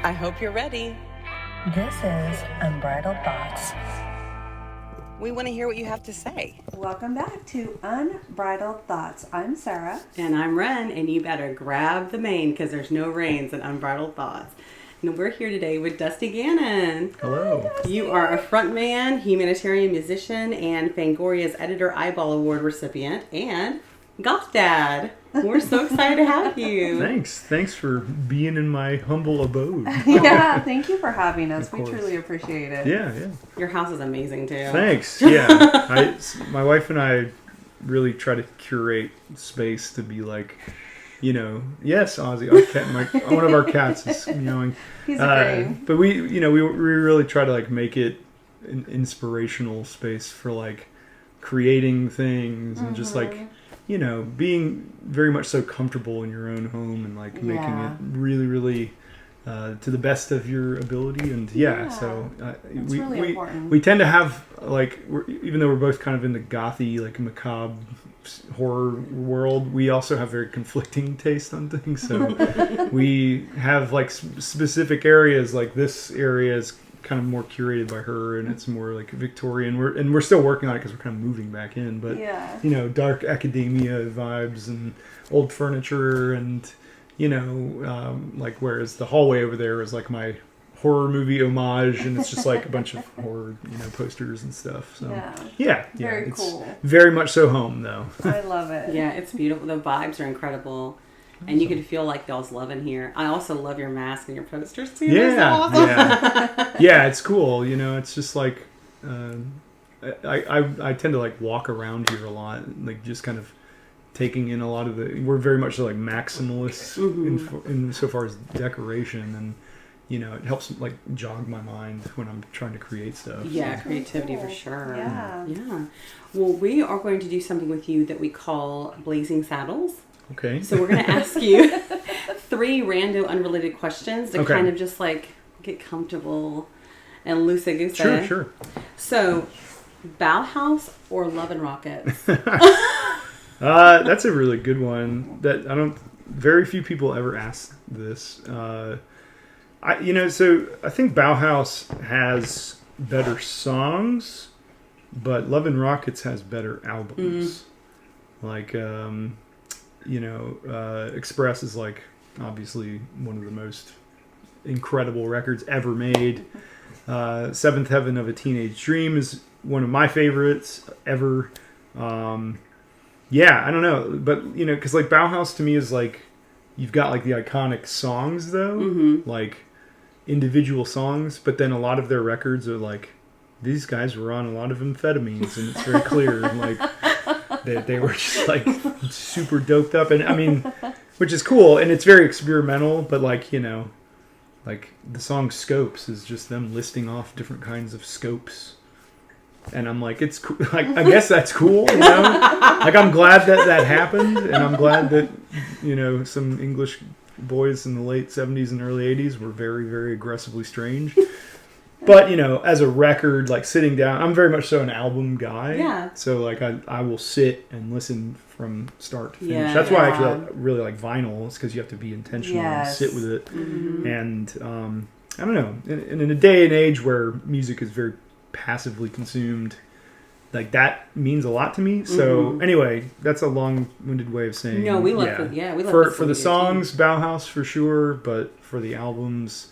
I hope you're ready. This is Unbridled Thoughts. We want to hear what you have to say. Welcome back to Unbridled Thoughts. I'm Sarah. And I'm Ren, and you better grab the mane because there's no reins in Unbridled Thoughts. And we're here today with Dusty Gannon. Hello. You are a frontman, humanitarian musician, and Fangoria's Editor Eyeball Award recipient, and Goth Dad. We're so excited to have you. Thanks for being in my humble abode. Yeah, thank you for having us. Of We course. truly appreciate it. Yeah. Your house is amazing, too. Thanks. Yeah. My wife and I really try to curate space to be like, yes, Ozzy, our cat, one of our cats is meowing. He's agreeing. But we really try to like make it an inspirational space for like creating things and just like, being very much so comfortable in your own home and like making it really, really to the best of your ability. And so we tend to have like, even though we're both kind of in the gothy, like macabre horror world, we also have very conflicting taste on things. So we have like specific areas, like this area is kind of more curated by her, and it's more like Victorian. We're still working on it because we're kind of moving back in. But dark academia vibes and old furniture, and like whereas the hallway over there is like my horror movie homage, and it's just like a bunch of horror posters and stuff. So Very it's cool. very much so home though. I love it. Yeah, it's beautiful. The vibes are incredible. And you can feel like y'all's love in here. I also love your mask and your posters too. Yeah, it's cool. It's just like I tend to like walk around here a lot, like just kind of taking in a lot of the. We're very much like maximalists in so far as decoration, and it helps like jog my mind when I'm trying to create stuff. Yeah, so. Creativity for sure. Yeah. Well, we are going to do something with you that we call Blazing Saddles. Okay. So we're going to ask you 3 random unrelated questions to kind of just like get comfortable and loosey-goosey. Sure. So, Bauhaus or Love and Rockets? That's a really good one. Very few people ever ask this. So I think Bauhaus has better songs, but Love and Rockets has better albums. Like, Express is like obviously one of the most incredible records ever made. Seventh Heaven of a Teenage Dream is one of my favorites ever. I don't know, but because like Bauhaus to me is like you've got like the iconic songs though, like individual songs, but then a lot of their records are like these guys were on a lot of amphetamines, and it's very clear like they were just like super doped up, and I mean, which is cool, and it's very experimental, but like like the song Scopes is just them listing off different kinds of scopes, and I'm like, it's cool. Like I guess that's cool, like I'm glad that happened, and I'm glad that some English boys in the late 70s and early 80s were very, very aggressively strange. But, as a record, like sitting down, I'm very much so an album guy. Yeah. So, like, I will sit and listen from start to finish. Yeah, That's why I actually really like vinyl. It's because you have to be intentional and sit with it. And, I don't know. In a day and age where music is very passively consumed, like, that means a lot to me. So, anyway, that's a long-winded way of saying... No, we love For the songs, Bauhaus for sure, but for the albums...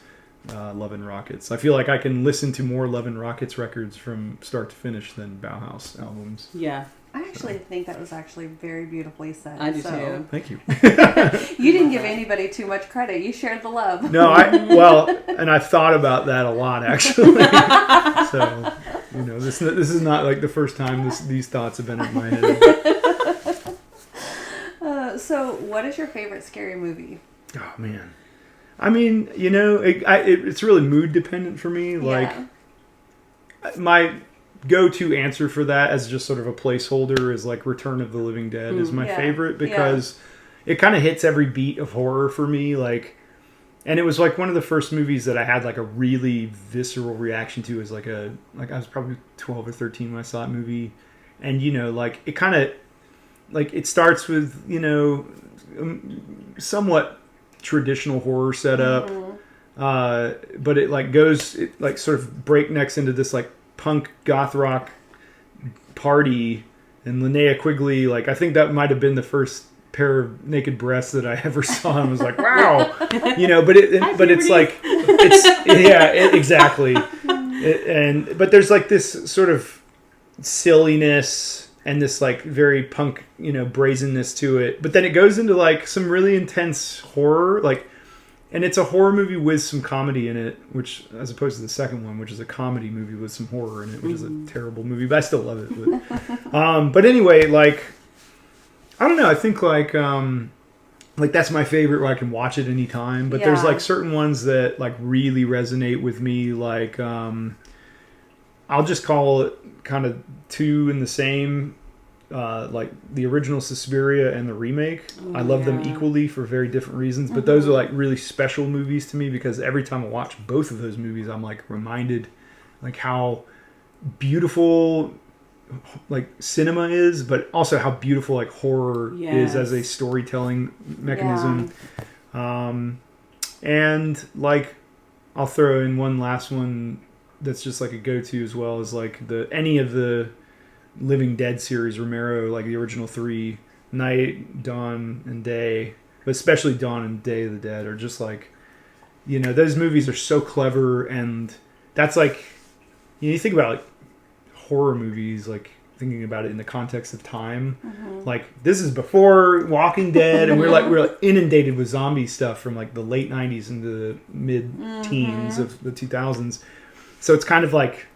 Love and Rockets. I feel like I can listen to more Love and Rockets records from start to finish than Bauhaus albums. Yeah. I actually think that was actually very beautifully said. I do too. Thank you. You didn't give anybody too much credit. You shared the love. No, and I've thought about that a lot actually. So, this is not like the first time these thoughts have been in my head. So, what is your favorite scary movie? Oh man. I mean, it's really mood dependent for me. Like, my go-to answer for that as just sort of a placeholder is like Return of the Living Dead is my favorite because it kind of hits every beat of horror for me. Like, and it was like one of the first movies that I had like a really visceral reaction to as like I was probably 12 or 13 when I saw that movie. And, like it kind of like it starts with, somewhat traditional horror setup. but it like goes, it like sort of breaknecks into this like punk goth rock party, and Linnea Quigley, like I think that might have been the first pair of naked breasts that I ever saw, and was like, wow, you know. But it's like exactly. But there's like this sort of silliness and this like very punk, you know, brazenness to it. But then it goes into like some really intense horror, like, and it's a horror movie with some comedy in it, which as opposed to the second one, which is a comedy movie with some horror in it, which is a terrible movie, but I still love it. But anyway, like, I don't know. I think like that's my favorite where I can watch it anytime. But there's like certain ones that like really resonate with me. Like I'll just call it kind of two in the same. Like the original Suspiria and the remake. I love them equally for very different reasons. But those are like really special movies to me because every time I watch both of those movies, I'm like reminded like how beautiful like cinema is, but also how beautiful like horror is as a storytelling mechanism. And like I'll throw in one last one that's just like a go-to as well, as like any of the Living Dead series, Romero, like the original three, Night, Dawn, and Day, but especially Dawn and Day of the Dead are just like, you know, those movies are so clever. And that's like, you think about like horror movies, like thinking about it in the context of time, like this is before Walking Dead, and we're like inundated with zombie stuff from like the late 90s into the mid teens of the 2000s. So it's kind of like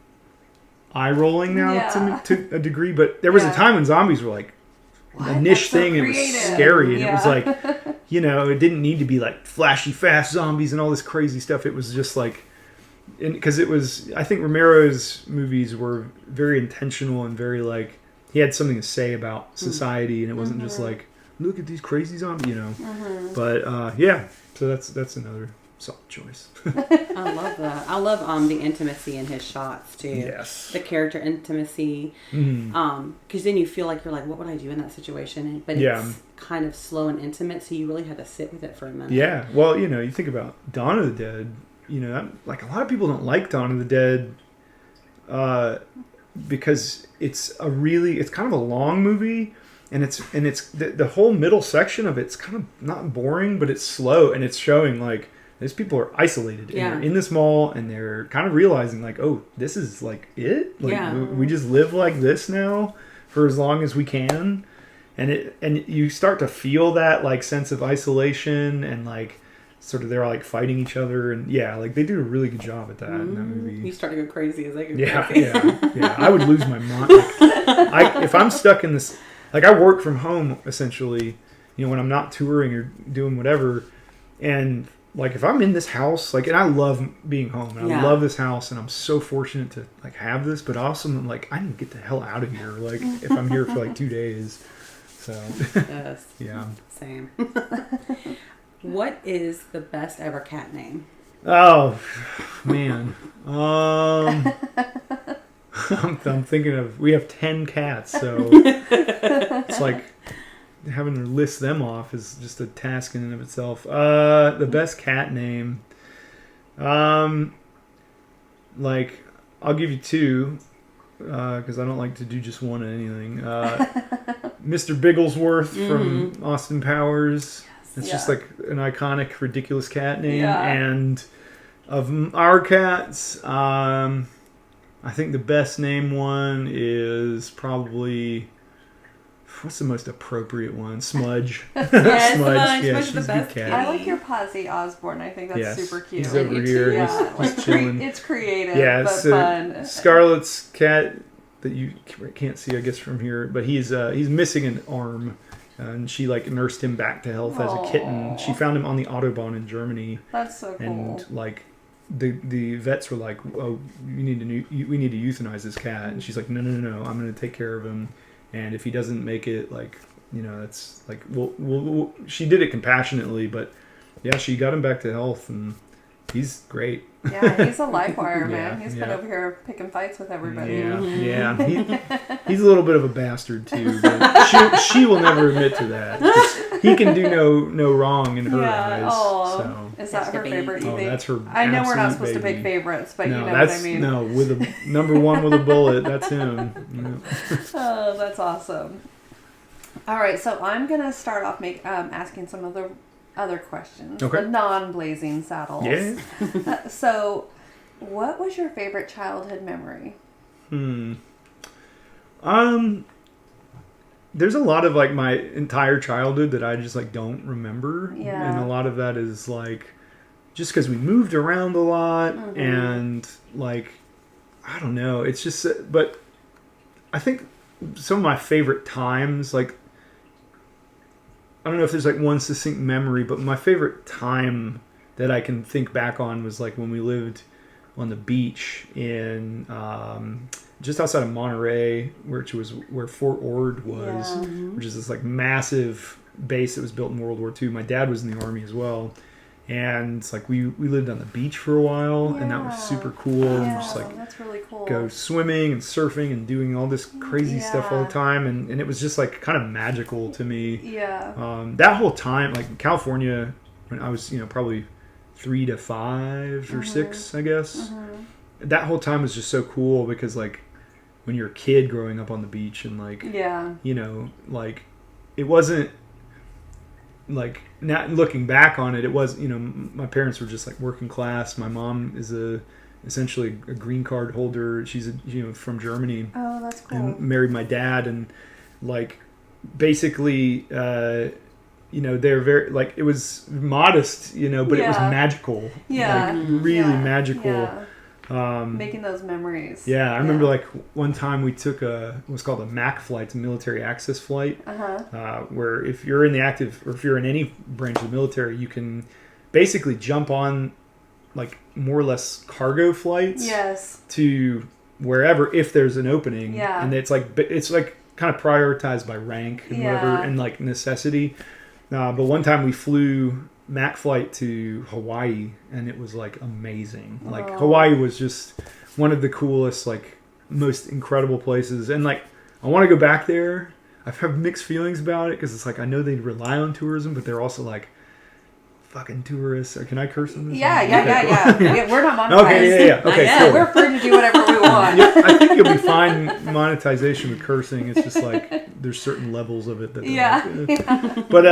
eye rolling now to a degree, but there was a time when zombies were like a niche thing. It was scary, and it was like, you know, it didn't need to be like flashy fast zombies and all this crazy stuff. It was just like, because it was, I think Romero's movies were very intentional and very like, he had something to say about society, and it wasn't just like, look at these crazy zombies, you know. But yeah, so that's another solid choice. I love that. I love the intimacy in his shots too. Yes. The character intimacy. Because then you feel like you're like, what would I do in that situation? But it's kind of slow and intimate, so you really had to sit with it for a minute. Yeah. Well, you know, you think about Dawn of the Dead. You know, like a lot of people don't like Dawn of the Dead because it's kind of a long movie. And it's the whole middle section of it's kind of not boring, but it's slow, and it's showing like these people are isolated and they're in this mall, and they're kind of realizing like, oh, this is like it. Like we just live like this now for as long as we can, and you start to feel that like sense of isolation and like sort of they're like fighting each other, and like they do a really good job at that in that movie. You start to go crazy as they go crazy. Yeah. I would lose my mind if I'm stuck in this. Like I work from home essentially, you know, when I'm not touring or doing whatever, and like if I'm in this house, like, and I love being home, and I love this house, and I'm so fortunate to like have this, but also I'm like, I need to get the hell out of here. Like if I'm here for like 2 days, so yes, same. What is the best ever cat name? Oh man, I'm thinking of, we have 10 cats, so it's like having to list them off is just a task in and of itself. The best cat name, like I'll give you two, because I don't like to do just one of anything. Mr. Bigglesworth from Austin Powers. It's just like an iconic, ridiculous cat name. And of our cats, I think the best name one is probably, what's the most appropriate one? Smudge. Smudge. Yeah, she's the a best good cat. I like your Posy Osborne. I think that's super cute. He's over here. He's chilling. It's creative, but fun. Scarlett's cat that you can't see, I guess, from here, but he's missing an arm. And she like nursed him back to health as a kitten. She found him on the Autobahn in Germany. That's so cool. And like the vets were like, "Oh, we need to euthanize this cat." And she's like, "No, I'm going to take care of him. And if he doesn't make it, like, you know, that's like, we'll." She did it compassionately, but yeah, she got him back to health, and He's great. Yeah, he's a live wire, man. Yeah, He's been over here picking fights with everybody. Yeah. He's a little bit of a bastard too, but she will never admit to that. He can do no wrong in her eyes. Oh, So. is that her favorite? You think? That's her. I know we're not absolute supposed to baby. pick favorites, but No, you know that's, what I mean. No, with a number one with a bullet. That's him. Yeah. Oh, that's awesome. All right, so I'm gonna start off asking some of the other questions. Okay. The non-blazing saddles. Yeah. So, what was your favorite childhood memory? There's a lot of like my entire childhood that I just like don't remember. Yeah. And a lot of that is like just because we moved around a lot and like I don't know. It's just but I think some of my favorite times, like I don't know if there's like one succinct memory, but my favorite time that I can think back on was like when we lived on the beach in just outside of Monterey, which was where Fort Ord was, which is this like massive base that was built in World War II. My dad was in the Army as well. And it's like we lived on the beach for a while, and that was super cool. And just like that's really cool. go swimming and surfing and doing all this crazy stuff all the time, and it was just like kind of magical to me. Yeah. That whole time, like in California, when I was probably 3 to 5 or 6, I guess. That whole time was just so cool because like when you're a kid growing up on the beach and like like it wasn't. Like now looking back on it, it was my parents were just like working class. My mom is essentially a green card holder. She's from Germany. Oh, that's cool. And married my dad, and like basically they're very like it was modest, but it was magical. Yeah, like really magical. Yeah. Making those memories. Yeah, I remember like one time we took what's called a MAC flight, it's a military access flight, where if you're in the active or if you're in any branch of the military, you can basically jump on like more or less cargo flights to wherever if there's an opening. Yeah. And it's like kind of prioritized by rank and whatever and like necessity. But one time we flew MAC flight to Hawaii, and it was like amazing. Like Hawaii was just one of the coolest, like most incredible places, and like I want to go back there. I've had mixed feelings about it because it's like I know they rely on tourism, but they're also like fucking tourists. Or can I curse on this? Yeah. We're not monetized. Okay, cool. We're free to do whatever we want. I think you'll be fine monetization with cursing. It's just like there's certain levels of it that but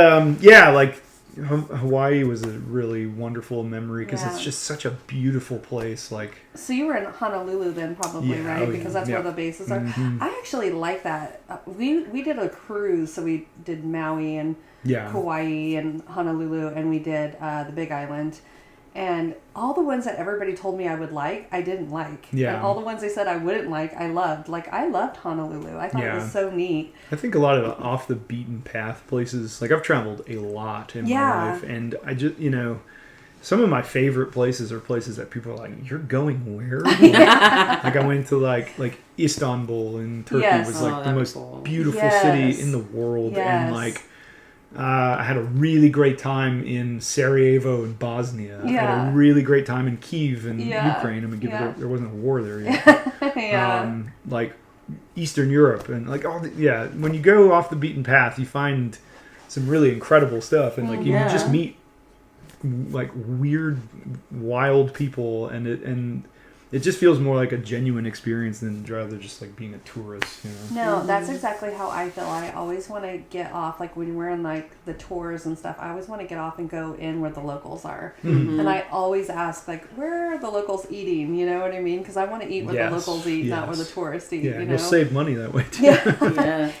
like Hawaii was a really wonderful memory because it's just such a beautiful place. Like, so you were in Honolulu then, probably, right? Because that's where the bases are. I actually like that. We did a cruise, so we did Maui and Kauai and Honolulu, and we did the Big Island. And all the ones that everybody told me I would like, I didn't like. Yeah. And all the ones they said I wouldn't like, I loved. Like, I loved Honolulu. I thought it was so neat. I think a lot of off the beaten path places, like I've traveled a lot in my life, and I just, some of my favorite places are places that people are like, you're going where? Like I went to like Istanbul in Turkey was like the most beautiful city in the world. And like, I had a really great time in Sarajevo in Bosnia. I had a really great time in Kyiv in Ukraine. I mean, there wasn't a war there yet. Like Eastern Europe and like when you go off the beaten path, you find some really incredible stuff, and like you just meet like weird, wild people, and it just feels more like a genuine experience than rather just like being a tourist, No, that's exactly how I feel. I always want to get off, like when we're in like the tours and stuff, I always want to get off and go in where the locals are. And I always ask, like, where are the locals eating? You know what I mean? Because I want to eat where the locals eat, not where the tourists eat. Yeah, you'll save money that way too.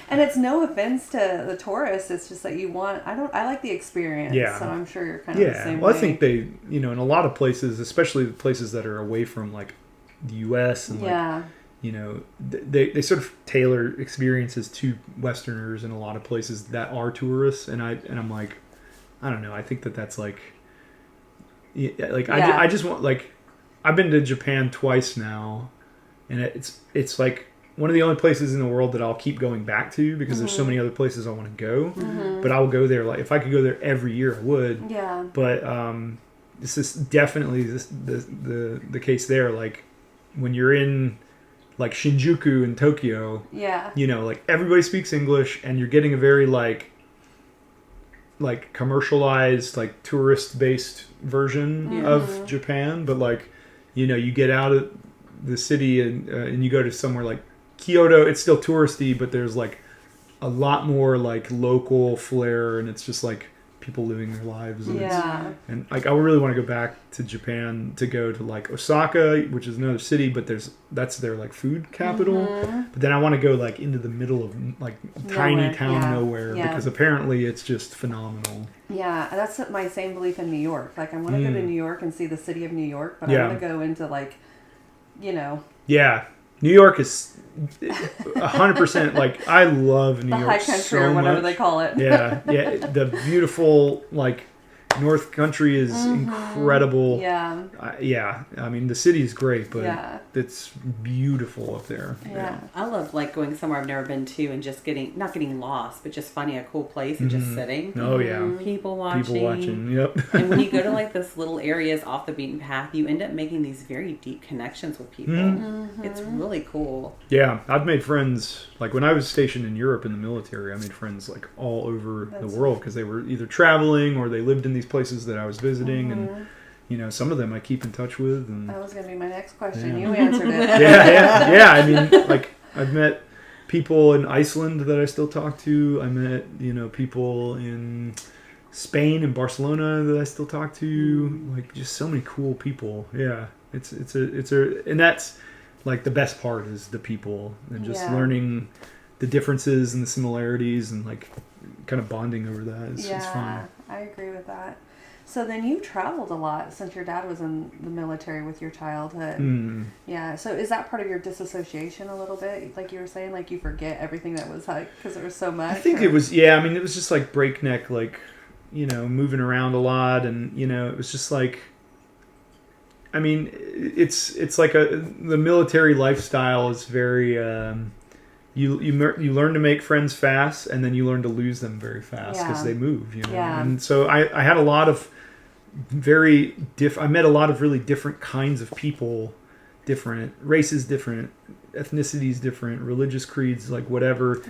And it's no offense to the tourists. It's just that I like the experience. Yeah. So I'm sure you're kind of the same way. Well, I think they, in a lot of places, especially the places that are away from like the U.S. and like, they sort of tailor experiences to Westerners in a lot of places that are tourists, and I'm like, I don't know, I think that's like, I just want, like, I've been to Japan twice now, and it's like one of the only places in the world that I'll keep going back to because there's so many other places I want to go, but I'll go there, like if I could go there every year I would, but this is definitely the case there. Like when you're in like Shinjuku in Tokyo, you know, like everybody speaks English, and you're getting a very like commercialized, like tourist based version of Japan. But like, you know, you get out of the city and you go to somewhere like Kyoto, it's still touristy, but there's like a lot more like local flair, and it's just like people living their lives. And, and like I really want to go back to Japan to go to like Osaka, which is another city, but that's their like food capital. But then I want to go like into the middle of like tiny town nowhere, because apparently it's just phenomenal. Yeah, that's my same belief in New York. Like I want to go to New York and see the city of New York, but I want to go into like, you know. Yeah, New York is 100%. Like I love New York high country so or whatever much. they call it. Yeah. The beautiful like North Country is incredible. Yeah. I mean, the city is great, but it's beautiful up there. Yeah. I love like going somewhere I've never been to and just not getting lost, but just finding a cool place and just sitting. Oh yeah. People watching. Yep. And when you go to like this little areas off the beaten path, you end up making these very deep connections with people. It's really cool. Yeah. I've made friends, like when I was stationed in Europe in the military, I made friends like all over the world, because they were either traveling or they lived in these places that I was visiting, and you know, some of them I keep in touch with. And that was going to be my next question. You answered it. Yeah. I mean, like I've met people in Iceland that I still talk to. I met, you know, people in Spain and Barcelona that I still talk to. Like just so many cool people. Yeah, it's and that's like the best part is the people, and just learning the differences and the similarities, and like kind of bonding over that is fun. I agree with that. So then you traveled a lot since your dad was in the military with your childhood. Yeah. So is that part of your disassociation a little bit? Like you were saying, like you forget everything that was like, because there was so much? I think it was, I mean, it was just like breakneck, like, you know, moving around a lot. And, you know, it was just like, I mean, it's like the military lifestyle is very, you learn to make friends fast, and then you learn to lose them very fast because they move, you know. And so I had a lot of I met a lot of really different kinds of people, different races, different ethnicities, different religious creeds, like whatever.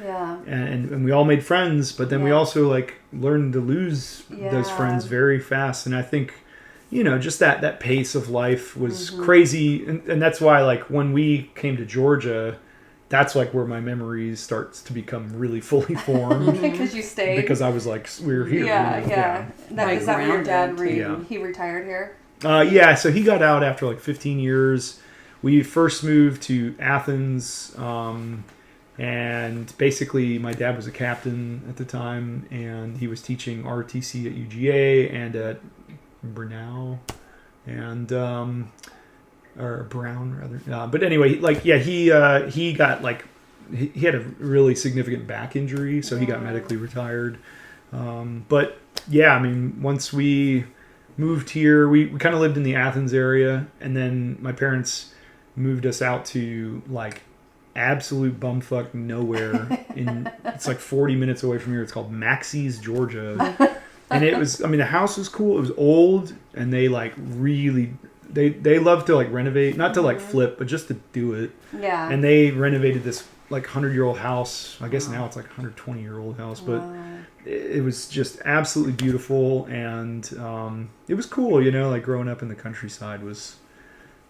And we all made friends, but then we also like learned to lose those friends very fast. And I think, you know, just that pace of life was crazy, and that's why like when we came to Georgia, that's like where my memories starts to become really fully formed. Because you stayed. Because I was like, we were here. Yeah. Is that where your dad he retired here? Yeah. So he got out after like 15 years. We first moved to Athens, and basically my dad was a captain at the time, and he was teaching RTC at UGA and at Brunel, and or Brown rather. But anyway, like he got like he had a really significant back injury, so he got medically retired. But yeah, I mean, once we moved here, we kind of lived in the Athens area, and then my parents moved us out to like absolute bumfuck nowhere. It's like 40 minutes away from here. It's called Maxey's, Georgia. And it was, I mean, the house was cool. It was old, and they like really, they love to like renovate, not to like flip, but just to do it. Yeah. And they renovated this like 100-year-old house. I guess now it's like a 120-year-old house, but it was just absolutely beautiful. And it was cool, you know, like growing up in the countryside was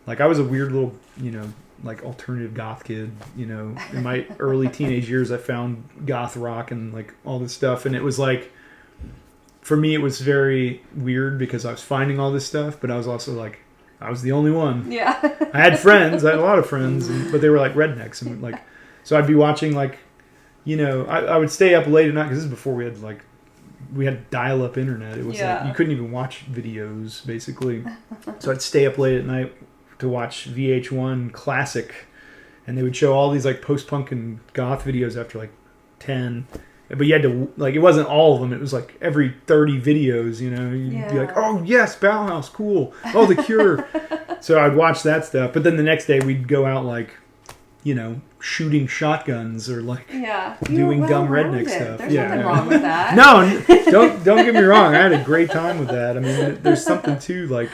like, I was a weird little, you know, like alternative goth kid, you know. In my early teenage years, I found goth rock and like all this stuff, and it was like, for me, it was very weird because I was finding all this stuff, but I was also like, I was the only one. Yeah. I had friends. I had a lot of friends, but they were like rednecks, and like, so I'd be watching like, you know, I would stay up late at night because this is before we had dial-up internet. It was like you couldn't even watch videos basically. So I'd stay up late at night to watch VH1 Classic, and they would show all these like post-punk and goth videos after like 10. But you had to, like, it wasn't all of them. It was like every 30 videos, you know. You'd be like, oh, yes, Bauhaus, cool. Oh, The Cure. So I'd watch that stuff. But then the next day we'd go out, like, shooting shotguns or like You doing were dumb well-rounded. redneck stuff. There's nothing wrong with that. No, don't get me wrong. I had a great time with that. I mean, there's something to like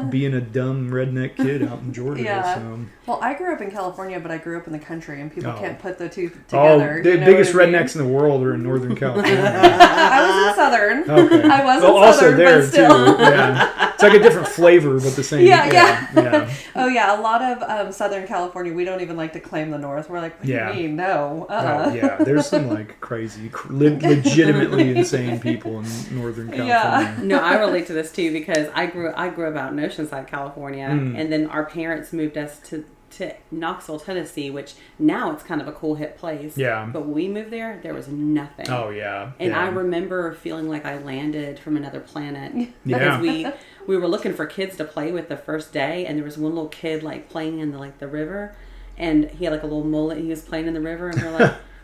being a dumb redneck kid out in Georgia. Yeah. So. Well, I grew up in California, but I grew up in the country, and people can't put the two Oh, together. the biggest rednecks in the world are in Northern California. I was in Southern. Okay. I was well, in also Southern, there but still. too. Yeah. It's like a different flavor, but the same. Yeah. Oh yeah, a lot of Southern California, we don't even like to claim the North. We're like, what do you mean? No. Oh, yeah. There's some like crazy, legitimately insane people in Northern California. Yeah. No, I relate to this too because I grew up out in Oceanside, California, and then our parents moved us to Knoxville, Tennessee, which now it's kind of a cool hip place. Yeah. But when we moved there was nothing. Oh yeah. And I remember feeling like I landed from another planet. Yeah. Because we were looking for kids to play with the first day, and there was one little kid like playing in the river, and he had like a little mullet. And he was playing in the river, and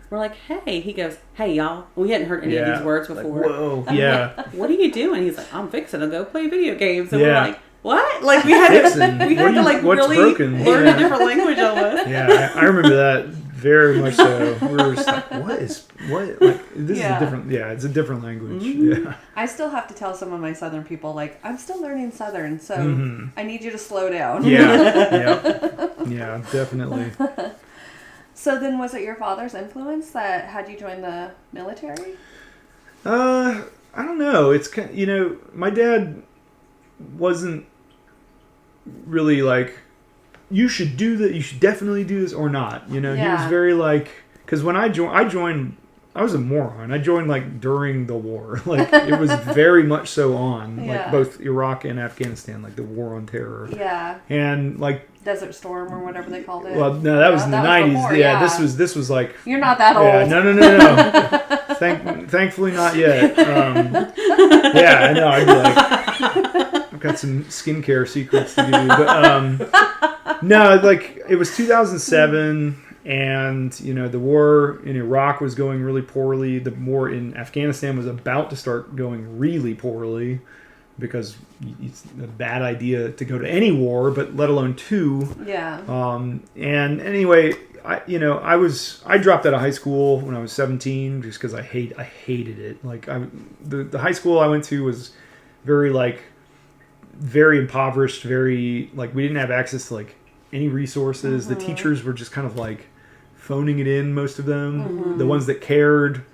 we're like, hey. He goes, hey y'all. We hadn't heard any of these words before. Like, whoa. I'm yeah. like, what are you doing? He's like, I'm fixing to go play video games. And Yeah. we're like, what? Like we had What's really broken? learn a different language almost. Yeah, I remember that very much so. We were just like, what? Like, this is a different, it's a different language. Yeah. I still have to tell some of my Southern people, like, I'm still learning Southern, so I need you to slow down. Yeah, definitely. So then was it your father's influence that had you join the military? I don't know. It's my dad wasn't really like, you should do that, you should definitely do this or not. He was very like, because when I joined, I was a moron. I joined like during the war. Like it was very much so on, like both Iraq and Afghanistan, like the war on terror. Yeah. And like Desert Storm or whatever they called it. Well, no, that was in the 90s. Before, this was like, you're not that old. Yeah, no. Thankfully not yet. I know. I'd be like, I've got some skincare secrets to give you, but no, like it was 2007, and the war in Iraq was going really poorly. The war in Afghanistan was about to start going really poorly, because it's a bad idea to go to any war, but let alone two. Yeah. And anyway, I dropped out of high school when I was 17 just because I hated it. Like the high school I went to was very impoverished, very like we didn't have access to like any resources. The teachers were just kind of like phoning it in, most of them. The ones that cared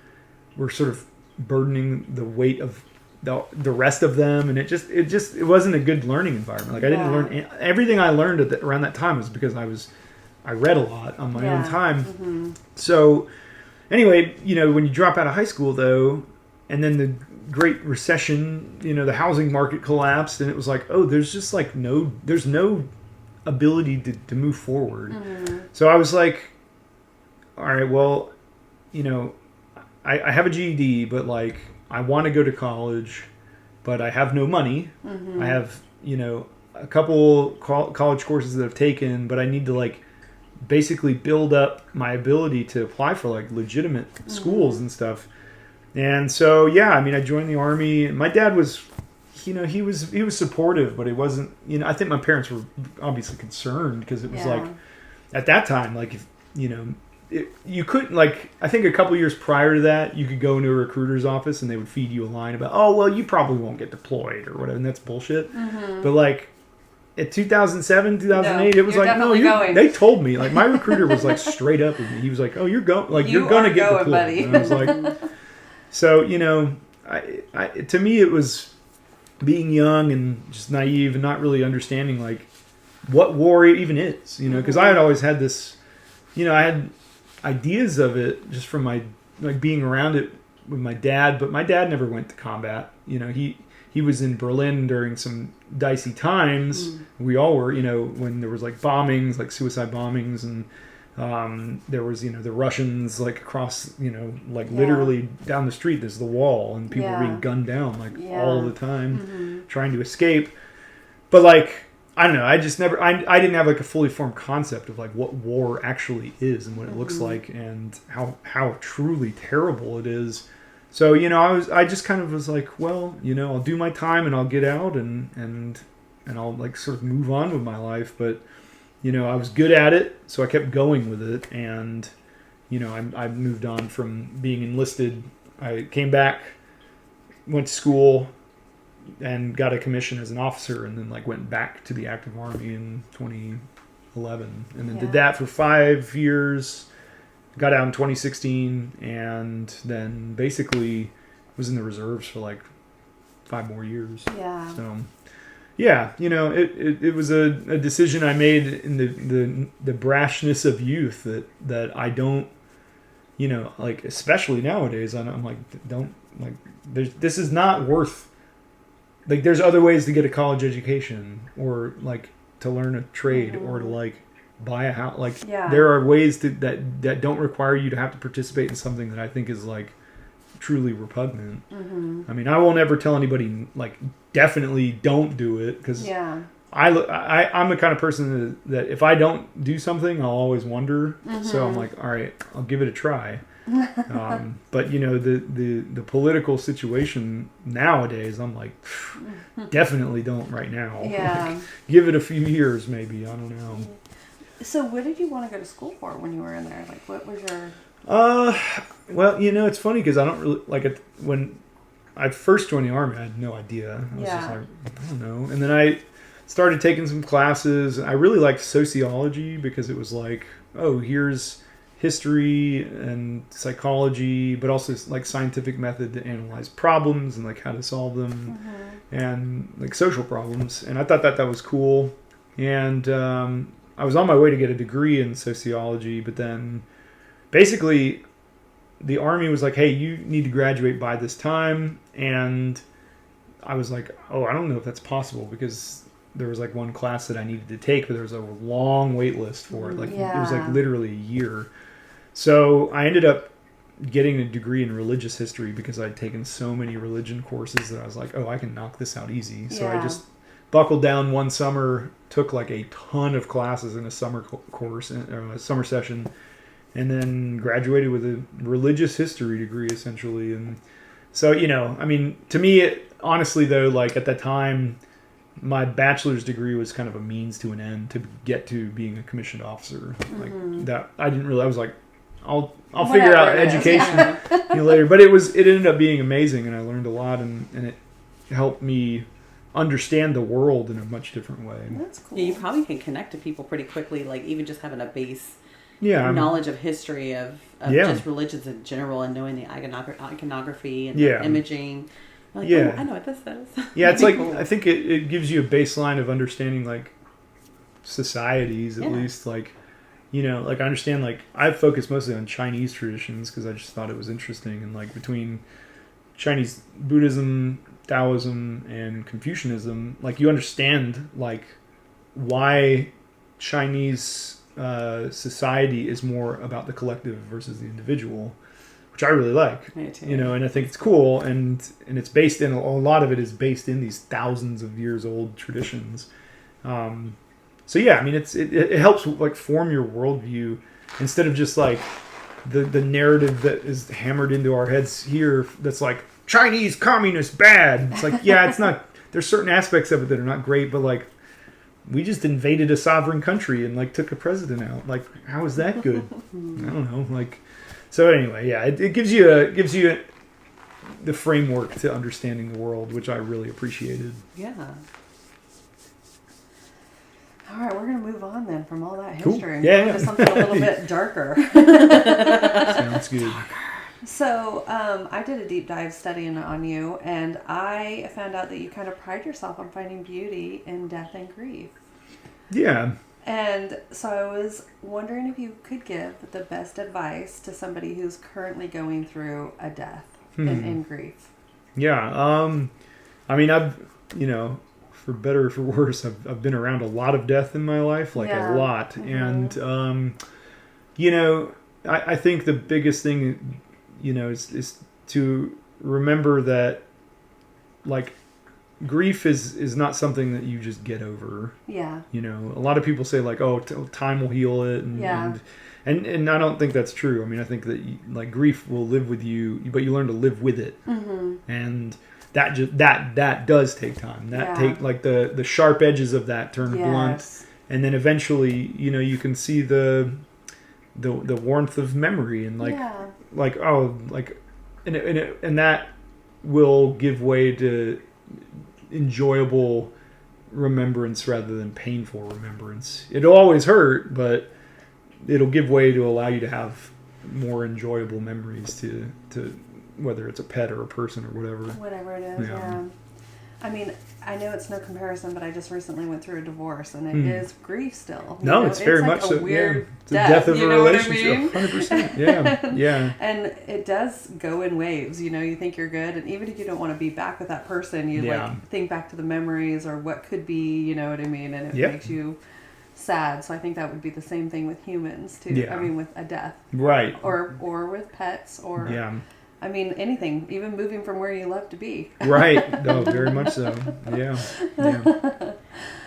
were sort of burdening the weight of the rest of them, and it wasn't a good learning environment. Like I didn't learn everything I learned around that time was because I read a lot on my own time. So anyway, when you drop out of high school though, and then the Great Recession, the housing market collapsed, and it was like, oh, there's just like there's no ability to move forward. So I was like, all right, well, I have a GED, but like I want to go to college, but I have no money. I have, a couple college courses that I've taken, but I need to like basically build up my ability to apply for like legitimate schools and stuff. And so, I joined the Army. My dad was, he was supportive, but it wasn't, I think my parents were obviously concerned because it was like, at that time, like, if, you couldn't, like, I think a couple years prior to that, you could go into a recruiter's office and they would feed you a line about, oh, well, you probably won't get deployed or whatever, and that's bullshit. But like, at 2007, 2008, it was like, no, they told me, like, my recruiter was like straight up with me. He was like, oh, you're going to get deployed. Buddy. And I was like, so, to me, it was being young and just naive and not really understanding like what war even is, because I had always had this, I had ideas of it just from my like being around it with my dad, but my dad never went to combat. He was in Berlin during some dicey times. We all were, when there was like bombings, like suicide bombings, and there was, the Russians like across, like literally down the street, there's the wall, and people were being gunned down like all the time trying to escape. But like, I don't know, I just never, I didn't have like a fully formed concept of like what war actually is and what it looks like and how truly terrible it is. So, I just kind of was like, well, I'll do my time and I'll get out and I'll like sort of move on with my life. But, I was good at it, so I kept going with it. And, I moved on from being enlisted. I came back, went to school, and got a commission as an officer, and then went back to the active Army in 2011, and then did that for 5 years. Got out in 2016, and then basically was in the reserves for 5 more years. Yeah. So, yeah, it was a decision I made in the brashness of youth that I don't, especially nowadays, I'm this is not worth. There's other ways to get a college education, or to learn a trade, or to buy a house. There are ways that don't require you to have to participate in something that I think is truly repugnant. I mean, I won't ever tell anybody definitely don't do it, because I'm the kind of person that if I don't do something, I'll always wonder. So I'm all right, I'll give it a try. But the political situation nowadays, I'm definitely don't right now. Yeah. Give it a few years, maybe. I don't know. So what did you want to go to school for when you were in there? What was your... Well, it's funny because I don't really when I first joined the Army, I had no idea. I was just I don't know. And then I started taking some classes. I really liked sociology because it was here's history and psychology, but also scientific method to analyze problems and how to solve them, and social problems. And I thought that was cool. And I was on my way to get a degree in sociology, but then basically the Army was hey, you need to graduate by this time. And I was oh, I don't know if that's possible, because there was one class that I needed to take, but there was a long wait list for it. It was literally a year. So I ended up getting a degree in religious history because I'd taken so many religion courses that I was oh, I can knock this out easy. So I just buckled down one summer, took a ton of classes in a summer course, or a summer session, and then graduated with a religious history degree, essentially. And so, I mean, to me, honestly, though, at that time, my bachelor's degree was kind of a means to an end to get to being a commissioned officer. That I didn't really. I was I'll figure out education later. But it ended up being amazing, and I learned a lot, and it helped me understand the world in a much different way. That's cool. Yeah, you probably can connect to people pretty quickly, even just having a base knowledge of history of just religions in general, and knowing the iconography and the imaging. Oh, I know what this is. Yeah, it's cool. I think it gives you a baseline of understanding societies, at least. I understand, I focus mostly on Chinese traditions because I just thought it was interesting. And between Chinese Buddhism, Taoism, and Confucianism, you understand why Chinese society is more about the collective versus the individual, which I really like. Me too. And I think it's cool, and it's based in, a lot of it is based in these thousands of years old traditions. So yeah, I mean, it helps form your worldview instead of just the narrative that is hammered into our heads here. That's Chinese communist bad. It's it's not. There's certain aspects of it that are not great, but we just invaded a sovereign country and took a president out. How is that good? I don't know. So anyway, yeah, it gives you the framework to understanding the world, which I really appreciated. Yeah. All right, we're going to move on then from all that Cool. history to something a little bit darker. Sounds good. So I did a deep dive studying on you, and I found out that you kind of pride yourself on finding beauty in death and grief. Yeah. And so I was wondering if you could give the best advice to somebody who's currently going through a death and grief. Yeah. I mean, I've, for better or for worse, I've been around a lot of death in my life, a lot. Mm-hmm. And, I think the biggest thing, is to remember that, grief is not something that you just get over. Yeah. A lot of people say time will heal it. And I don't think that's true. I mean, I think that grief will live with you, but you learn to live with it. Mm-hmm. And that does take time. Take the sharp edges of that turn blunt, and then eventually, you can see the warmth of memory, and and that will give way to enjoyable remembrance rather than painful remembrance. It'll always hurt, but it'll give way to allow you to have more enjoyable memories to whether it's a pet or a person or whatever it is. Yeah. I mean, I know it's no comparison, but I just recently went through a divorce, and it is grief still. It's very much so. Weird It's a death of a relationship. What I mean? 100%. Yeah. And it does go in waves. You think you're good, and even if you don't want to be back with that person, you think back to the memories or what could be. You know what I mean? And it makes you sad. So I think that would be the same thing with humans too. Yeah. I mean, with a death, right? Or with pets, or I mean, anything, even moving from where you love to be. Right. No, very much so. Yeah.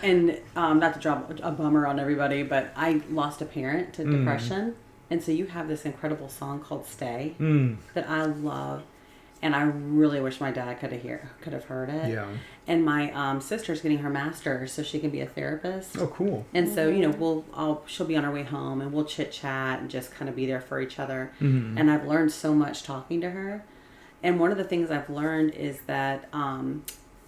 And not to drop a bummer on everybody, but I lost a parent to depression. And so you have this incredible song called Stay that I love. And I really wish my dad could have heard it. Yeah. And my sister's getting her master's so she can be a therapist. Oh, cool. And so, she'll be on her way home and we'll chit chat and just kind of be there for each other. And I've learned so much talking to her. And one of the things I've learned is that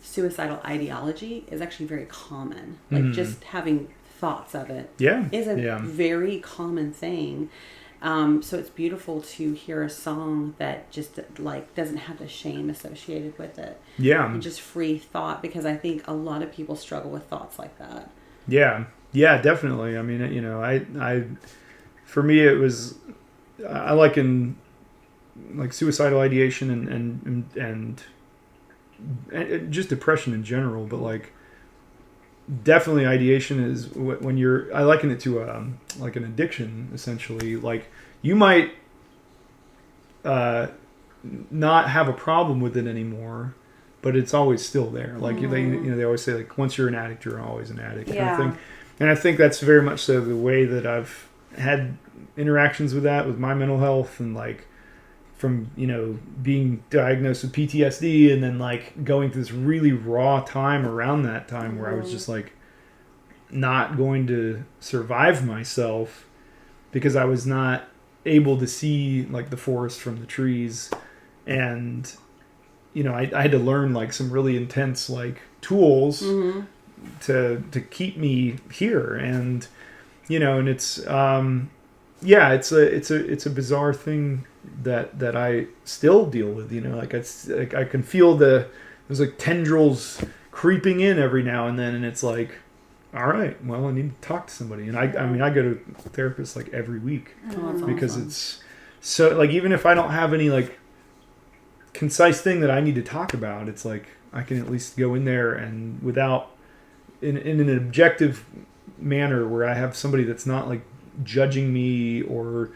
suicidal ideology is actually very common. Like just having thoughts of it is a very common thing. So it's beautiful to hear a song that just doesn't have the shame associated with it. Yeah. And just free thought, because I think a lot of people struggle with thoughts like that. Yeah. Yeah, definitely. I mean, I for me, it was, I liken suicidal ideation and just depression in general, but definitely ideation is when I liken it to an addiction, essentially. You might not have a problem with it anymore, but it's always still there. They always say once you're an addict, you're always an addict kind of thing. And I think that's very much so the way that I've had interactions with that, with my mental health, and from being diagnosed with PTSD, and then going through this really raw time around that time where I was just not going to survive myself because I was not able to see the forest from the trees. And I had to learn some really intense tools to keep me here. And and it's it's a bizarre thing that I still deal with. I can feel there's tendrils creeping in every now and then, and it's all right, well, I need to talk to somebody. And I go to therapists every week because awesome. It's so even if I don't have any concise thing that I need to talk about, it's I can at least go in there and without in an objective manner where I have somebody that's not judging me or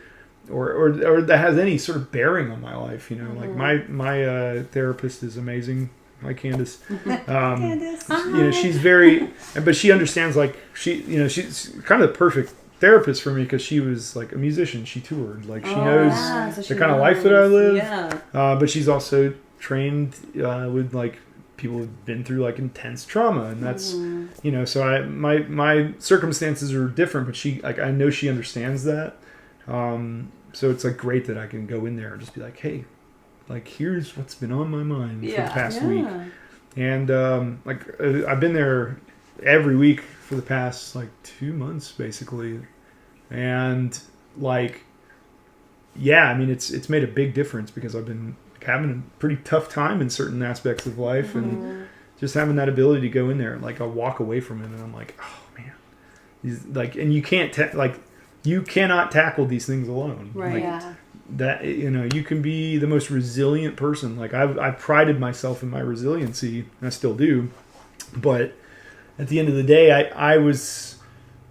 that has any sort of bearing on my life. My therapist is amazing. Hi, Candace. Candace. She's very, but she understands. She's kind of the perfect therapist for me because she was a musician. She toured. She knows the kind of life that I live. Yeah. But she's also trained with people who've been through intense trauma, and that's So my circumstances are different, but she I know she understands that. So it's great that I can go in there and just be hey. Here's what's been on my mind for the past week. And, I've been there every week for the past, 2 months, basically. And, it's made a big difference because I've been having a pretty tough time in certain aspects of life. And just having that ability to go in there and, I'll walk away from it and I'm oh, man. And you can't, you cannot tackle these things alone. Right. That you can be the most resilient person. I've prided myself in my resiliency, and I still do. But at the end of the day, I was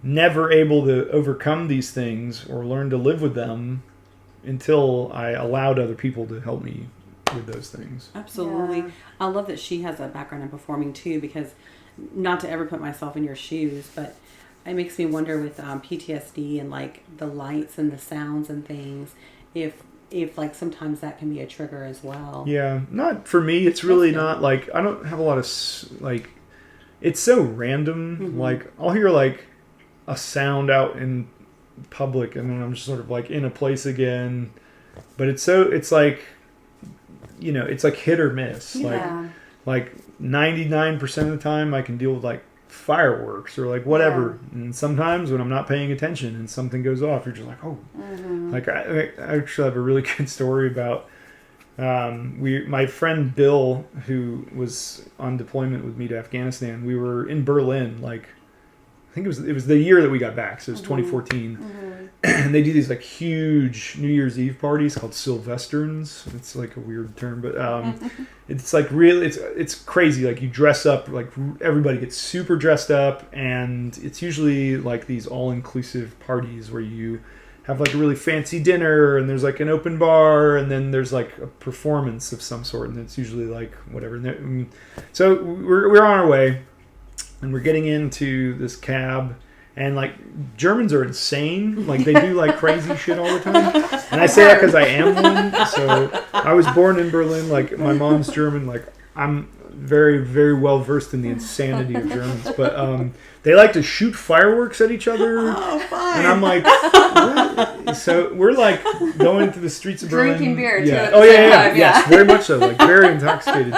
never able to overcome these things or learn to live with them until I allowed other people to help me with those things. Absolutely. Yeah. I love that she has a background in performing too, because not to ever put myself in your shoes, but it makes me wonder with PTSD and the lights and the sounds and things, if sometimes that can be a trigger as well. Yeah, not for me. It's really not I don't have a lot of it's so random. I'll hear a sound out in public, and then I'm just sort of like in a place again. But it's like, you know, it's like hit or miss. Yeah. Like 99% of the time I can deal with like fireworks or like whatever. Yeah. And sometimes when I'm not paying attention and something goes off, you're just like, oh. Like I actually have a really good story about my friend Bill, who was on deployment with me to Afghanistan. We were in Berlin, like I think it was the year that we got back, so it was 2014. And they do these like huge New Year's Eve parties called Sylvesterns. It's like a weird term, but it's like really it's crazy. Like you dress up, like everybody gets super dressed up, and it's usually like these all-inclusive parties where you have like a really fancy dinner, and there's like an open bar, and then there's like a performance of some sort, and it's usually like whatever. So we're on our way, and we're getting into this cab, and like Germans are insane. Like they do like crazy shit all the time. And I say that because I am one. So I was born in Berlin. Like my mom's German. Like I'm very, very well versed in the insanity of Germans. But they like to shoot fireworks at each other. Oh, fine. And I'm like, what? So we're like going through the streets of Berlin. Drinking beer too. Yeah. At the same time, Yes, very much so. Like very intoxicated.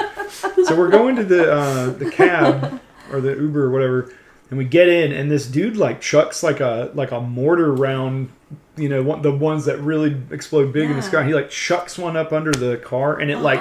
So we're going to the cab or the Uber or whatever. And we get in, and this dude like chucks like a mortar round, you know, the ones that really explode big in the sky. He like chucks one up under the car, and it like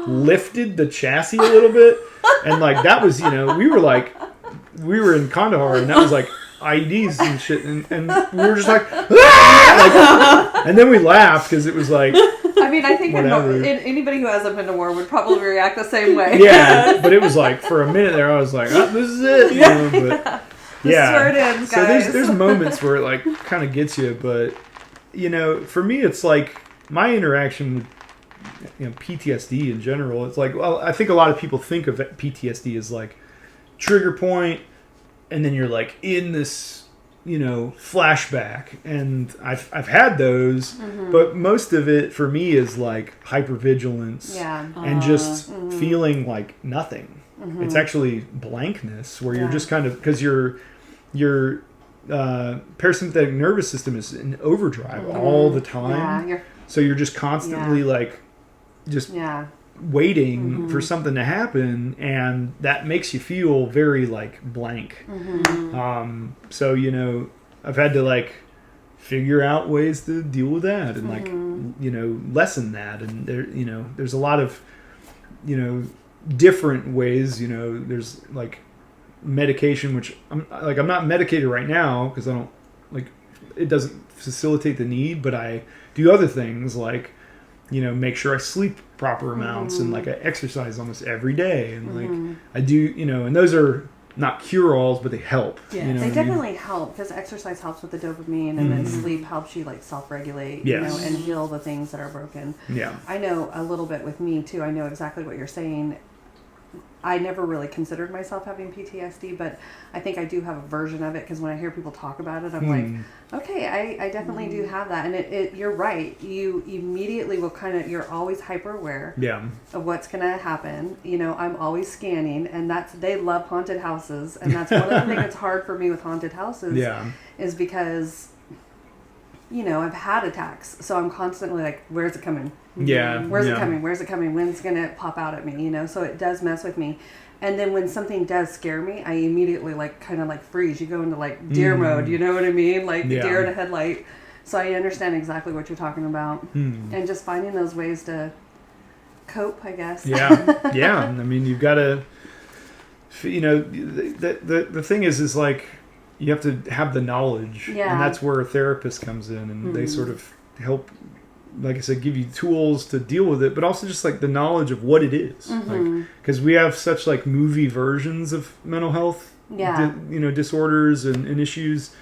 lifted the chassis a little bit, and like that was, you know, we were in Kandahar, and that was like IEDs and shit, and we were just like, ah! Like, and then we laughed because it was like. I mean, I think anybody who hasn't been to war would probably react the same way. Yeah, but it was like for a minute there, I was like, "Oh, this is it." You know, but This is where it ends, guys. So there's moments where it like kind of gets you, but you know, for me, it's like my interaction with PTSD in general. It's like, well, I think a lot of people think of PTSD as like trigger point, and then you're like in this, you know, flashback, and I've had those, but most of it for me is like hypervigilance and just feeling like nothing. It's actually blankness where you're just kind of, because your parasympathetic nervous system is in overdrive all the time, so you're just constantly like just waiting for something to happen, and that makes you feel very like blank. So you know, I've had to like figure out ways to deal with that and like you know, lessen that, and there, you know, there's a lot of, you know, different ways. You know, there's like medication, which I'm not medicated right now because I don't like, it doesn't facilitate the need, but I do other things like, you know, make sure I sleep proper amounts and like I exercise almost every day, and like I do, you know, and those are not cure-alls, but they help. Yeah, you know they definitely help, because exercise helps with the dopamine, and then sleep helps you like self-regulate, you know, and heal the things that are broken. Yeah, I know a little bit with me too. I know exactly what you're saying. I never really considered myself having PTSD, but I think I do have a version of it, because when I hear people talk about it, I'm like, okay, I definitely do have that. And you're right. You immediately will you're always hyper aware of what's going to happen. You know, I'm always scanning, and they love haunted houses. And that's one of the things that's hard for me with haunted houses is because, you know, I've had attacks. So I'm constantly like, where's it coming? Where's it coming? Where's it coming? When's it going to pop out at me? You know, so it does mess with me. And then when something does scare me, I immediately like kind of like freeze. You go into like deer mode, you know what I mean? Like deer in a headlight. So I understand exactly what you're talking about. And just finding those ways to cope, I guess. Yeah. I mean, you've got to, you know, the thing is like, you have to have the knowledge. And that's where a therapist comes in, and they sort of help, like I said, give you tools to deal with it, but also just like the knowledge of what it is. Like, because we have such like movie versions of mental health, you know, disorders and issues,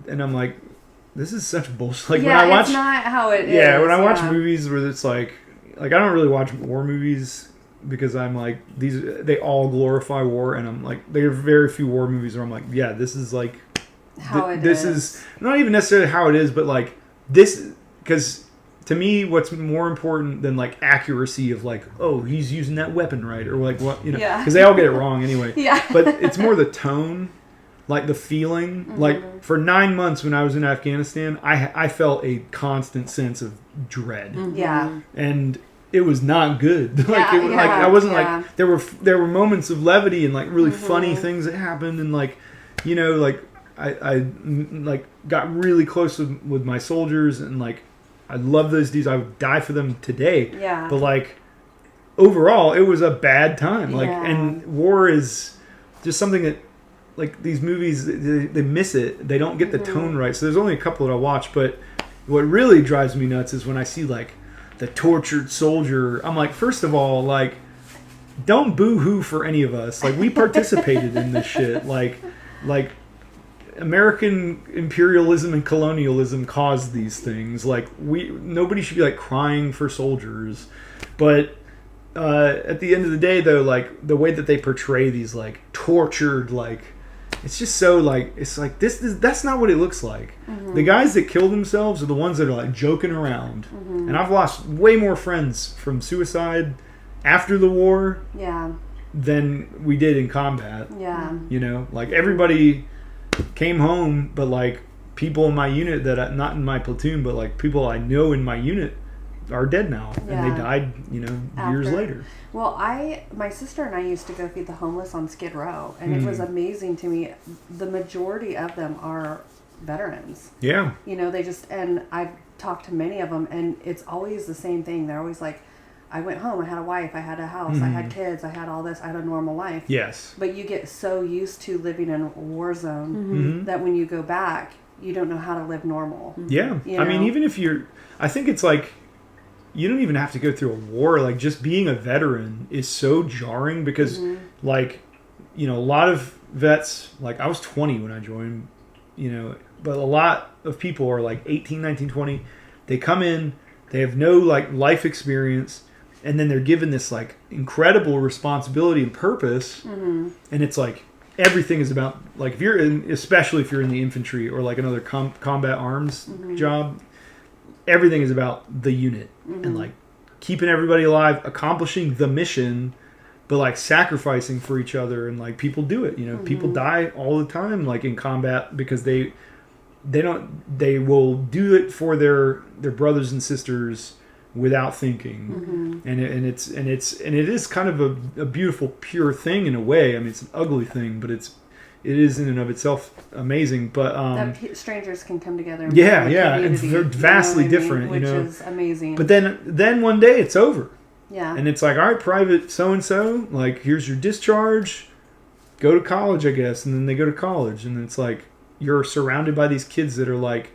and I'm like, this is such bullshit. Like when I watch, it's not how it is. Yeah, when I watch movies where it's like I don't really watch war movies, because I'm like, they all glorify war, and I'm like, there are very few war movies where I'm like, yeah, this is like how this is not even necessarily how it is, but like this, because to me, what's more important than like accuracy of like, oh, he's using that weapon right, or like what, you know, because they all get it wrong anyway. But it's more the tone. like the feeling, like for 9 months when I was in Afghanistan, I felt a constant sense of dread. Yeah. And it was not good. Like I wasn't like there were moments of levity and like really funny things that happened, and like, you know, like I like got really close with my soldiers, and like I love those dudes. I would die for them today. Yeah. But like overall, it was a bad time. Like, and war is just something that, like, these movies, they miss it. They don't get the tone right. So there's only a couple that I watch, but what really drives me nuts is when I see, like, the tortured soldier. I'm like, first of all, like, don't boo-hoo for any of us. Like, we participated in this shit. Like American imperialism and colonialism caused these things. Like, nobody should be, like, crying for soldiers. But at the end of the day, though, like, the way that they portray these, like, tortured, like, it's just so, like, it's like, that's not what it looks like. The guys that kill themselves are the ones that are, like, joking around. And I've lost way more friends from suicide after the war than we did in combat. Yeah. You know, like, everybody came home, but, like, people in my unit not in my platoon, but, like, people I know in my unit are dead now, and they died, you know, years later. Well, my sister and I used to go feed the homeless on Skid Row, and it was amazing to me. The majority of them are veterans. Yeah. You know, and I've talked to many of them, and it's always the same thing. They're always like, I went home, I had a wife, I had a house, I had kids, I had all this, I had a normal life. Yes. But you get so used to living in a war zone that when you go back, you don't know how to live normal. Yeah. You know? I mean, even if I think it's like, you don't even have to go through a war. Like, just being a veteran is so jarring because, like, you know, a lot of vets, like, I was 20 when I joined, you know, but a lot of people are like 18, 19, 20. They come in, they have no, like, life experience, and then they're given this, like, incredible responsibility and purpose. And it's like, everything is about, like, especially if you're in the infantry or like another combat arms job, everything is about the unit and, like, keeping everybody alive, accomplishing the mission, but, like, sacrificing for each other. And, like, people do it, you know, people die all the time, like, in combat, because they will do it for their brothers and sisters without thinking. And it is kind of a beautiful, pure thing in a way. I mean, it's an ugly thing, but it is in and of itself amazing. But that strangers can come together and they're vastly different, which is amazing. But then one day it's over. Yeah. And it's like, all right, Private so-and-so, like, here's your discharge, go to college, I guess. And then they go to college, and it's like, you're surrounded by these kids that are, like,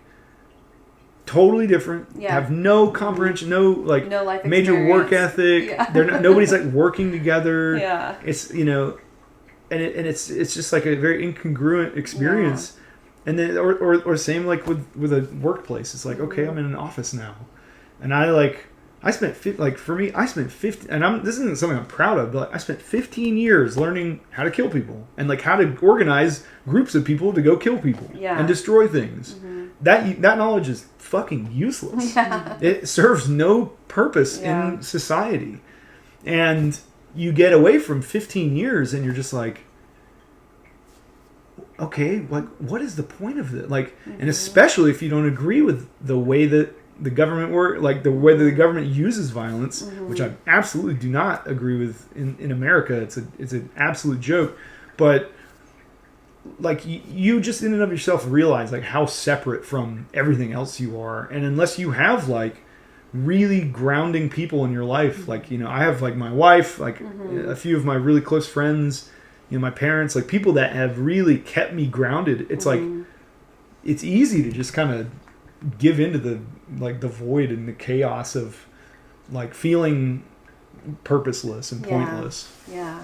totally different, have no comprehension, no life major work ethic. Nobody's, like, working together. Yeah. It's, you know, and it's just like a very incongruent experience. And then or same, like, with a workplace. It's like, okay, I'm in an office now, and I spent 15, and this isn't something I'm proud of, but I spent 15 years learning how to kill people and, like, how to organize groups of people to go kill people and destroy things. That knowledge is fucking useless. It serves no purpose in society. And you get away from 15 years and you're just like, okay, like, what is the point of this? Like, and especially if you don't agree with the way that the government the way that the government uses violence, which I absolutely do not agree with in America. It's an absolute joke. But, like, you just in and of yourself realize, like, how separate from everything else you are. And unless you have, like, really grounding people in your life, like, you know, I have, like, my wife, like, a few of my really close friends, you know, my parents, like, people that have really kept me grounded. It's like, it's easy to just kind of give into the void and the chaos of, like, feeling purposeless and pointless. Yeah,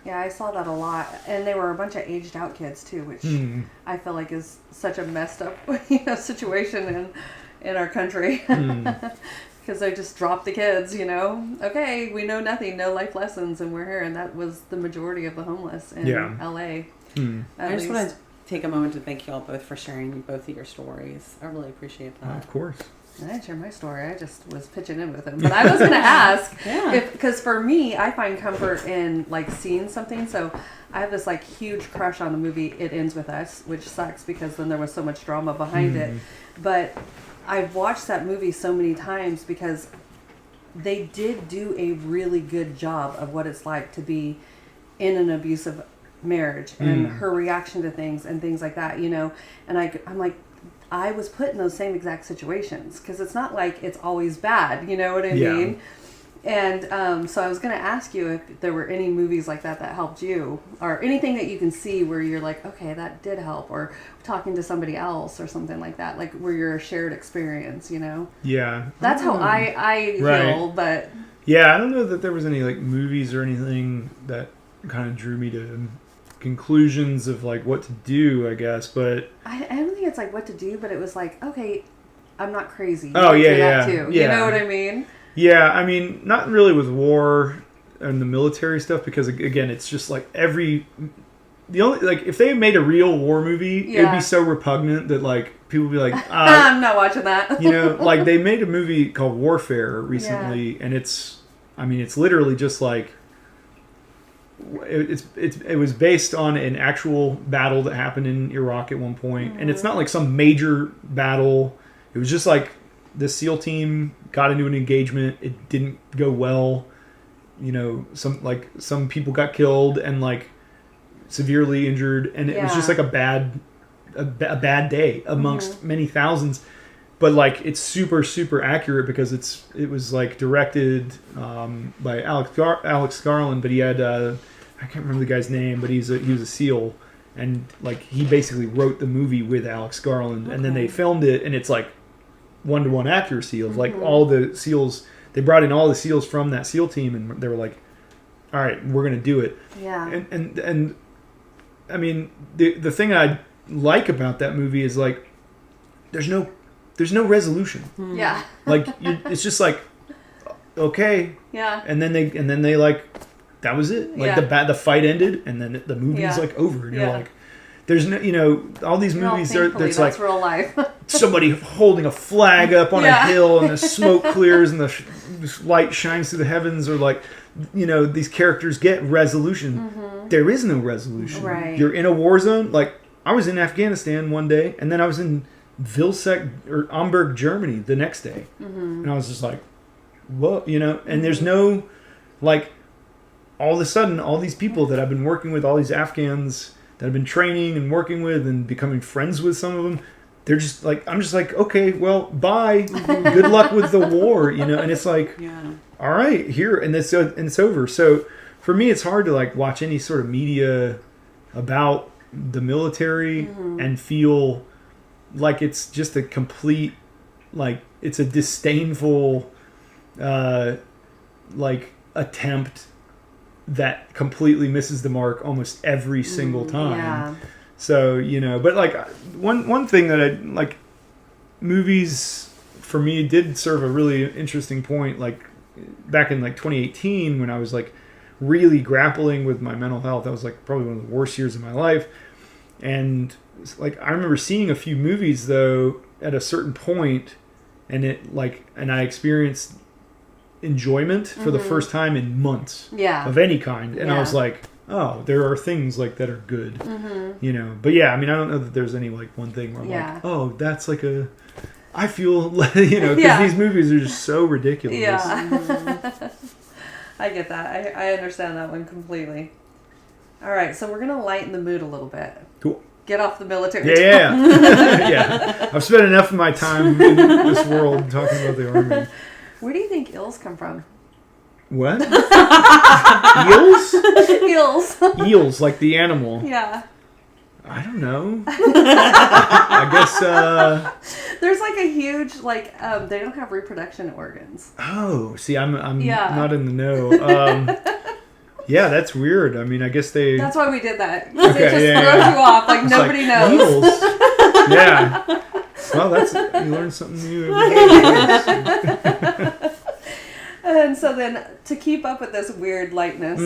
I saw that a lot, and they were a bunch of aged out kids too, which I feel like is such a messed up, you know, situation in our country, because they just dropped the kids, you know. Okay, we know nothing, no life lessons, and we're here, and that was the majority of the homeless in LA. I just want to take a moment to thank you all both for sharing both of your stories. I really appreciate that. Of course. I didn't share my story. I just was pitching in with him. But I was going to ask, because for me, I find comfort in, like, seeing something. So I have this like huge crush on the movie It Ends With Us, which sucks because then there was so much drama behind it. But I've watched that movie so many times because they did do a really good job of what it's like to be in an abusive marriage and her reaction to things and things like that, you know. And I'm like, I was put in those same exact situations because it's not like it's always bad, you know what I mean? And so I was going to ask you if there were any movies like that helped you, or anything that you can see where you're like, okay, that did help, or talking to somebody else or something like that, like where you're a shared experience, you know? Yeah. That's how I feel, but... Yeah, I don't know that there was any like movies or anything that kind of drew me to conclusions of like what to do, I guess, but... I don't think it's like what to do, but it was like, okay, I'm not crazy. Oh, yeah. Too. You know what I mean? Yeah, I mean, not really with war and the military stuff, because again, it's just like if they made a real war movie, it'd be so repugnant that like people would be like, I'm not watching that. You know, like they made a movie called Warfare recently, and it's literally just like it was based on an actual battle that happened in Iraq at one point, and it's not like some major battle. It was just like the SEAL team got into an engagement. It didn't go well. You know, some people got killed and like severely injured, and it was just like a bad day amongst many thousands. But like it's super, super accurate because it was like directed by Alex Garland, but he had I can't remember the guy's name, but he was a SEAL, and like he basically wrote the movie with Alex Garland, and then they filmed it, and it's like 1-to-1 accuracy of like all the SEALs. They brought in all the SEALs from that SEAL team, and they were like, "All right, we're gonna do it." Yeah. And I mean, the thing I like about that movie is like, there's no resolution. Yeah. Like it's just like, okay. Yeah. And then they like, that was it. Like the fight ended, and then the movie's like over, and you're like. There's no, you know, all these movies. There's like real life. somebody holding a flag up on a hill, and the smoke clears, and the light shines through the heavens, or like, you know, these characters get resolution. There is no resolution. Right. You're in a war zone. Like I was in Afghanistan one day, and then I was in Vilseck or Amberg, Germany, the next day, and I was just like, "What?" You know. And there's no, like, all of a sudden, all these people that I've been working with, all these Afghans that I've been training and working with and becoming friends with some of them, they're just like, I'm just like, okay, well, bye. Good luck with the war, you know? And it's like, all right, here, and it's over. So for me, it's hard to like watch any sort of media about the military and feel like it's just a complete, like, it's a disdainful, like, attempt that completely misses the mark almost every single time. Yeah. So, you know, but like one thing that I like, movies for me did serve a really interesting point. Like back in like 2018, when I was like really grappling with my mental health, that was like probably one of the worst years of my life. And like, I remember seeing a few movies though at a certain point, and I experienced enjoyment for the first time in months of any kind, and I was like, oh, there are things like that are good, you know. But yeah, I mean, I don't know that there's any like one thing where I'm like, oh, that's like I feel you know, because these movies are just so ridiculous. I get that. I understand that one completely. All right, so we're gonna lighten the mood a little bit. Cool. Get off the military. Yeah. I've spent enough of my time in this world talking about the army. Where do you think eels come from? What? Eels? Eels. Eels, like the animal. Yeah. I don't know. I guess, there's like a huge, like, they don't have reproduction organs. Oh, see, I'm not in the know. Yeah, that's weird. I mean, I guess they... That's why we did that. It just throws you off, like nobody knows. Eels. Yeah. Well, you learn something new every day. And so then, to keep up with this weird lightness,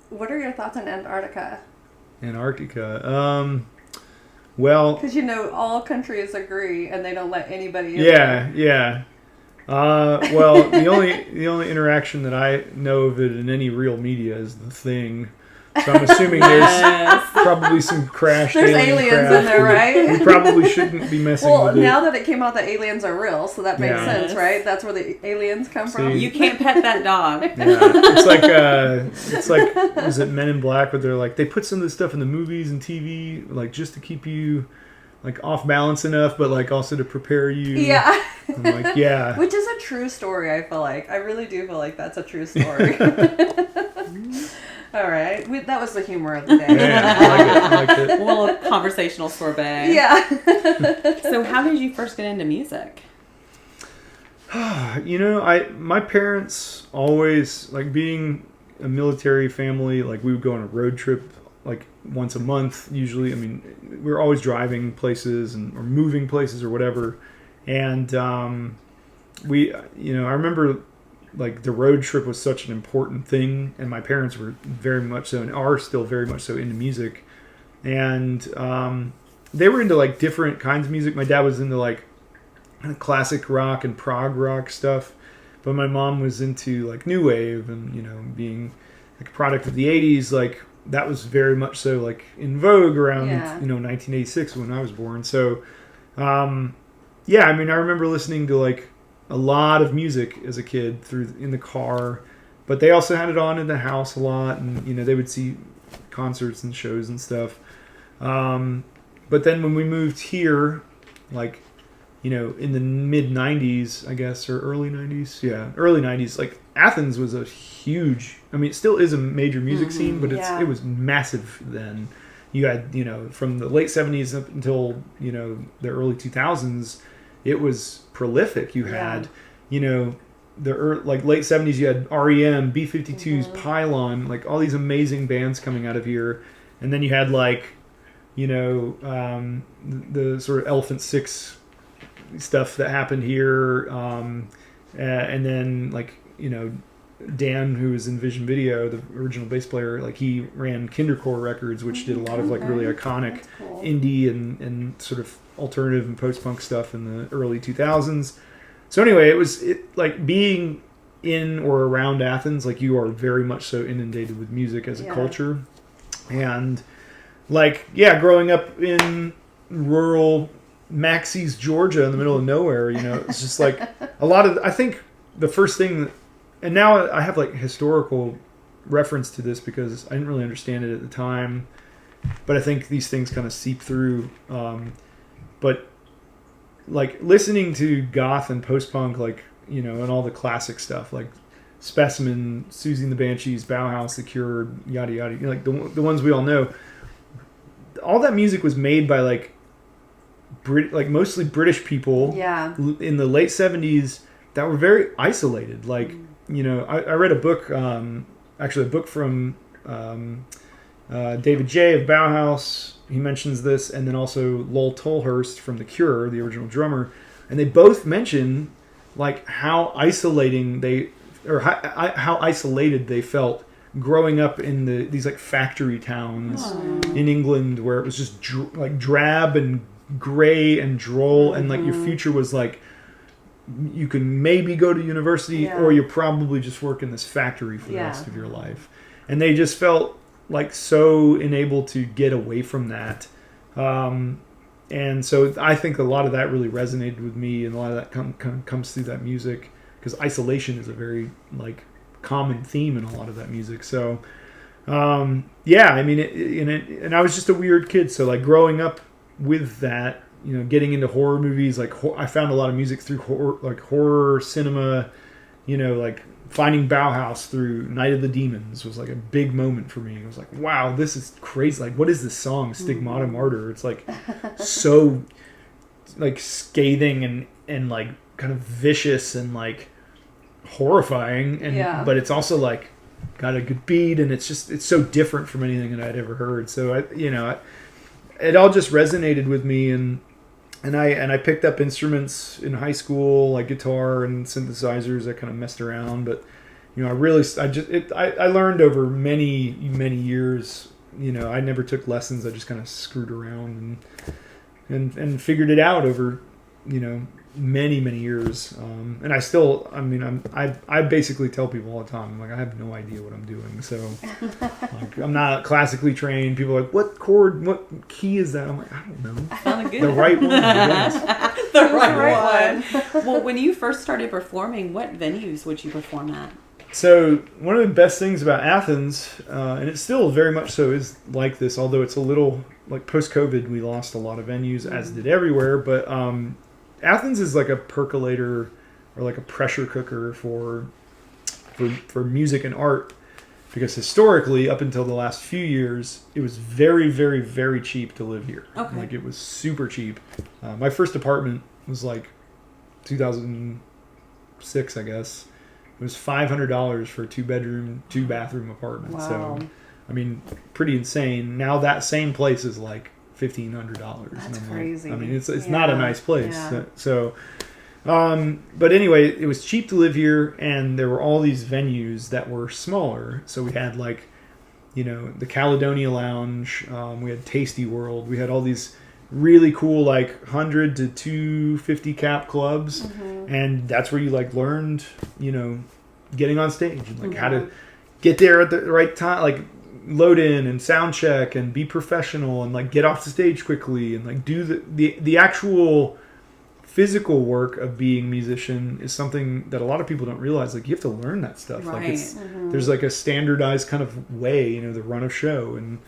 what are your thoughts on Antarctica? Antarctica. Well... Because, you know, all countries agree, and they don't let anybody in. Yeah. Well, the only interaction that I know of it in any real media is The Thing. So I'm assuming there's probably some crashed There's alien aliens craft. in there, right? You probably shouldn't be messing with it. Well, now that it came out that aliens are real, so that makes sense, right? That's where the aliens come from. You can't pet that dog. Yeah, it's like, is it Men in Black? Where they're like, they put some of this stuff in the movies and TV, like just to keep you like off balance enough, but like also to prepare you. Yeah. I'm like, yeah. Which is a true story, I feel like. I really do feel like that's a true story. All right. That was the humor of the day. Yeah, I like it. A little conversational sorbet. Yeah. So how did you first get into music? My parents always, like, being a military family, like we would go on a road trip like once a month usually. I mean, we were always driving places or moving places or whatever. And I remember like the road trip was such an important thing, and my parents were very much so and are still very much so into music. And they were into like different kinds of music. My dad was into like kind of classic rock and prog rock stuff, but my mom was into like new wave and being like a product of the 80s, like that was very much so like in vogue around 1986 when I was born. So I remember listening to like a lot of music as a kid in the car, but they also had it on in the house a lot, and they would see concerts and shows and stuff. But then when we moved here, like in the mid 90s, I guess, or early 90s, early 90s, like Athens was a huge, I mean, it still is a major music scene, but it was massive then. You had, from the late 70s up until, the early 2000s, it was prolific. You had, late 70s, you had REM, B-52s, Pylon, like all these amazing bands coming out of here. And then you had like, the sort of Elephant Six stuff that happened here. And then like, Dan, who was in Vision Video, the original bass player, like he ran Kindercore Records, which did a lot of like really iconic indie and sort of alternative and post-punk stuff in the early 2000s. So anyway, it like being in or around Athens, like you are very much so inundated with music as a culture. And like, growing up in rural Maxey's, Georgia, in the middle of nowhere, it's just like a lot of, I think the first thing, and now I have like historical reference to this because I didn't really understand it at the time, but I think these things kind of seep through. But like listening to goth and post-punk, like, and all the classic stuff, like Specimen, Susie and the Banshees, Bauhaus, The Cure, yada yada, like the ones we all know. All that music was made by like mostly British people in the late 70s that were very isolated. Like, I read a book, actually a book from David J. of Bauhaus. He mentions this, and then also Lowell Tolhurst from The Cure, the original drummer, and they both mention like how isolating how isolated they felt growing up in these like factory towns in England, where it was just like drab and gray and droll, and like your future was like you can maybe go to university or you probably just work in this factory for the rest of your life. And they just felt like so enabled to get away from that. And so I think a lot of that really resonated with me, and a lot of that comes through that music, because isolation is a very like common theme in a lot of that music. So I mean, and I was just a weird kid, so like growing up with that, getting into horror movies, like I found a lot of music through horror cinema, like finding Bauhaus through Night of the Demons was like a big moment for me. I was like, wow, this is crazy. Like, what is this song, Stigmata Martyr? It's like so like scathing and like kind of vicious and like horrifying, and but it's also like got a good beat, and it's so different from anything that I'd ever heard. So it all just resonated with me, and I picked up instruments in high school, like guitar and synthesizers. I kind of messed around, but I learned over many years. I never took lessons. I just kind of screwed around and figured it out over many years, and I basically tell people all the time, I'm like, I have no idea what I'm doing, so like, I'm not classically trained. People are like, what chord, what key is that? I'm like, I don't know. Sounded good. The right one. Yes. The right one. Well, when you first started performing, what venues would you perform at? So one of the best things about Athens, and it still very much so is like this, although it's a little like post-COVID, we lost a lot of venues, as did everywhere. But Athens is like a percolator or like a pressure cooker for music and art, because historically, up until the last few years, it was very cheap to live here. Okay. Like it was super cheap. My first apartment was like 2006, I guess. It was $500 for a 2-bedroom, 2-bathroom apartment. Wow. So, I mean, pretty insane. Now that same place is like $1,500. That's crazy. I mean, it's not a nice place. Yeah. So, but anyway, it was cheap to live here, and there were all these venues that were smaller. So we had like, the Caledonia Lounge. We had Tasty World. We had all these really cool like 100 to 250 cap clubs, and that's where you like learned getting on stage and like how to get there at the right time, like load in and sound check and be professional and like get off the stage quickly and like do the actual physical work of being a musician is something that a lot of people don't realize. Like you have to learn that stuff. Right. Like it's there's like a standardized kind of way, the run of show, and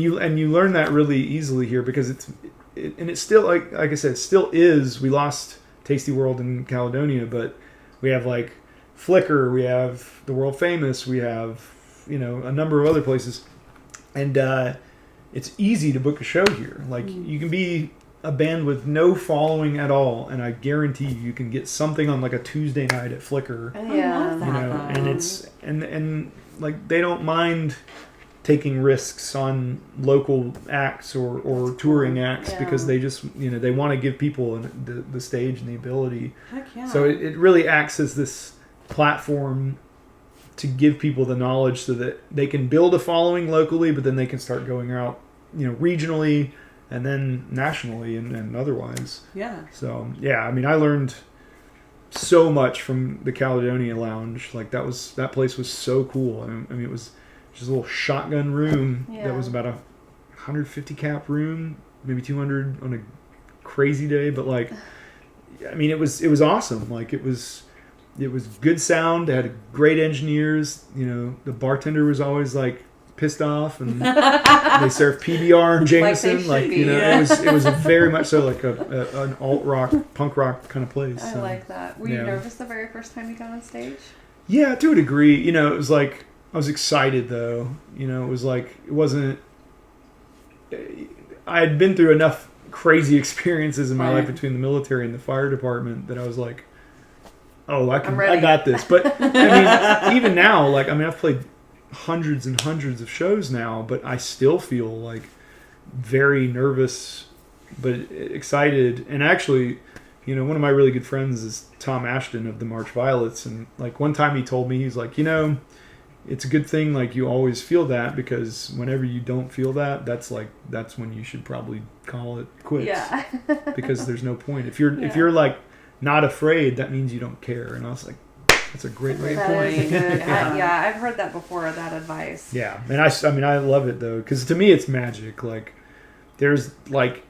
you learn that really easily here because it's still like I said, it still is. We lost Tasty World in Caledonia, but we have like Flickr, we have the World Famous, we have a number of other places, and it's easy to book a show here. Like you can be a band with no following at all, and I guarantee you can get something on like a Tuesday night at Flickr. Yeah, and it's and like they don't mind taking risks on local acts or touring acts because they just they want to give people the stage and the ability. Heck yeah. So it really acts as this platform to give people the knowledge so that they can build a following locally, but then they can start going out regionally and then nationally and otherwise. Yeah. So yeah, I mean, I learned so much from the Caledonia Lounge. Like that place was so cool. I mean, it was just a little shotgun room that was about 150 cap room, maybe 200 on a crazy day. But like, I mean, it was awesome. Like it was good sound. They had great engineers. The bartender was always like pissed off, and they served PBR and Jameson. It was a very much so like an alt rock, punk rock kind of place. I like that. Were you nervous the very first time you got on stage? Yeah, to a degree. It was like I was excited though. It was like it wasn't. I had been through enough crazy experiences in my life between the military and the fire department that I was like, oh, I got this. But I mean, even now, like I've played hundreds and hundreds of shows now, but I still feel like very nervous but excited. And actually, one of my really good friends is Tom Ashton of the March Violets, and like one time he told me, he's like, it's a good thing like you always feel that, because whenever you don't feel that, that's when you should probably call it quits. Yeah. Because there's no point. If you're like not afraid, that means you don't care. And I was like, that's a great point. That is good. I've heard that before, that advice. Yeah, and I love it though, because to me it's magic. Like there's like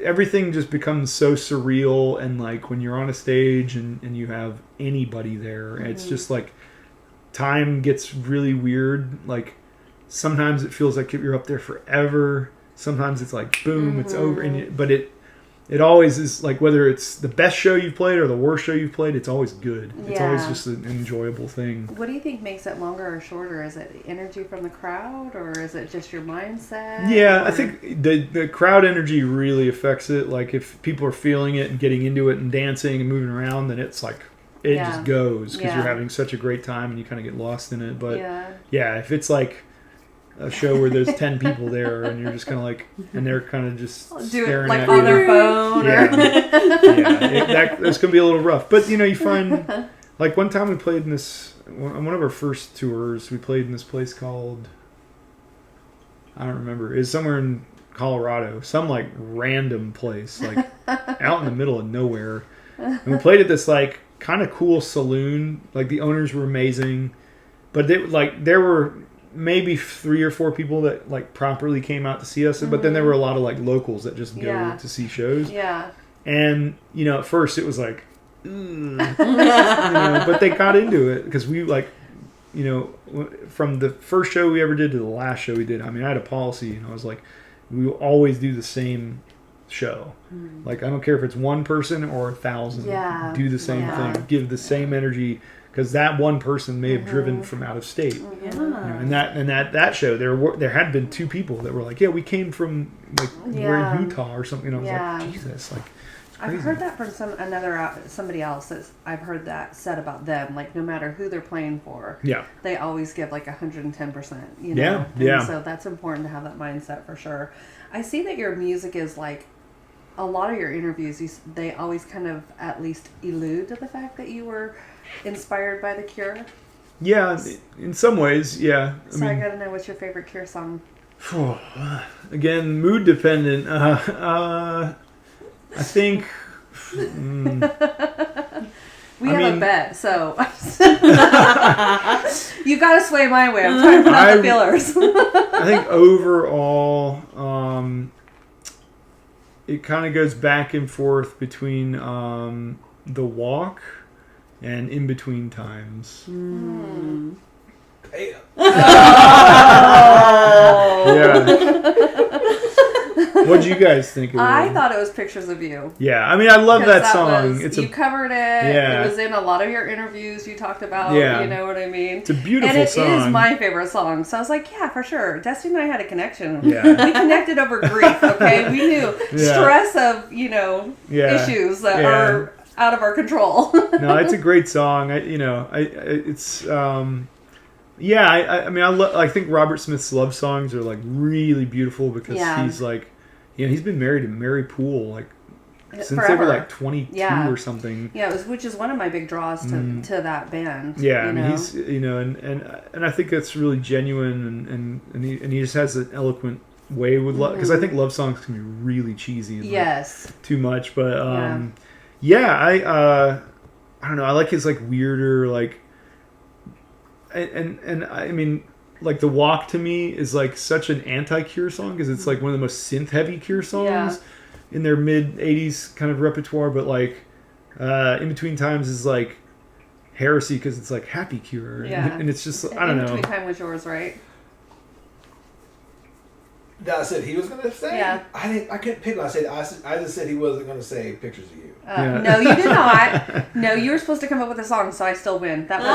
everything just becomes so surreal, and like when you're on a stage and you have anybody there, it's just like time gets really weird. Like sometimes it feels like you're up there forever. Sometimes it's like boom, it's over, but it always is like, whether it's the best show you've played or the worst show you've played, it's always good. It's always just an enjoyable thing. What do you think makes it longer or shorter? Is it energy from the crowd, or is it just your mindset? Yeah, I think the crowd energy really affects it. Like if people are feeling it and getting into it and dancing and moving around, then it's like it just goes, because you're having such a great time and you kind of get lost in it. But if it's like a show where there's 10 people there and you're just kind of like, and they're kind of just staring like at on you. their phone. That's gonna be a little rough. But you find, like one time we played in this, on one of our first tours, we played in this place called, I don't remember, it's somewhere in Colorado, some like random place, like out in the middle of nowhere. And we played at this like kind of cool saloon. Like the owners were amazing, but there were maybe 3 or 4 people that like properly came out to see us. But then there were a lot of like locals that just go to see shows. Yeah. And at first it was like, but they got into it because we like, from the first show we ever did to the last show we did. I mean, I had a policy, and I was like, we will always do the same show. Like, I don't care if it's one person or 1,000. Yeah. Do the same thing. Give the same energy, because that one person may have driven from out of state. And that show there had been 2 people that were like, yeah, we came from like we're in Utah or something. And I was like, Jesus, like. I've heard that from somebody else that I've heard that said about them. Like, no matter who they're playing for, they always give like 110%. And so that's important to have that mindset for sure. I see that your music is like a lot of your interviews. They always kind of at least allude to the fact that you were inspired by The Cure. Yeah, in some ways, yeah. I gotta know, what's your favorite Cure song? Again, mood dependent. I think we have a bet, so you got to sway my way. I'm trying to put out the feelers. I think overall, it kind of goes back and forth between The Walk and In Between Times. Hey. What'd you guys think of it? I thought it was Pictures of You. Yeah, I mean, I love that song. You covered it. Yeah. It was in a lot of your interviews. You talked about, you know what I mean? It's a beautiful song. And it is my favorite song. So I was like, yeah, for sure. Dusty and I had a connection. Yeah. We connected over grief, okay? We knew stress of, issues that are out of our control. No, it's a great song. I think Robert Smith's love songs are like really beautiful because he's like, he's been married to Mary Poole like since they were like 22 or something. Yeah, which is one of my big draws to that band. Yeah, I mean, he's and I think that's really genuine and he just has an eloquent way with love, because I think love songs can be really cheesy and like, too much. But I don't know. I like his like weirder like. And I mean, like The Walk to me is like such an anti-Cure song because it's like one of the most synth-heavy Cure songs in their mid-'80s kind of repertoire. But like In Between Times is like heresy because it's like happy Cure. And it's just, I don't know. In Between Time was yours, right? I said he was going to say? Yeah. I couldn't pick one. I just said he wasn't going to say Pictures of You. No, you did not. No, you were supposed to come up with a song, so I still win. That was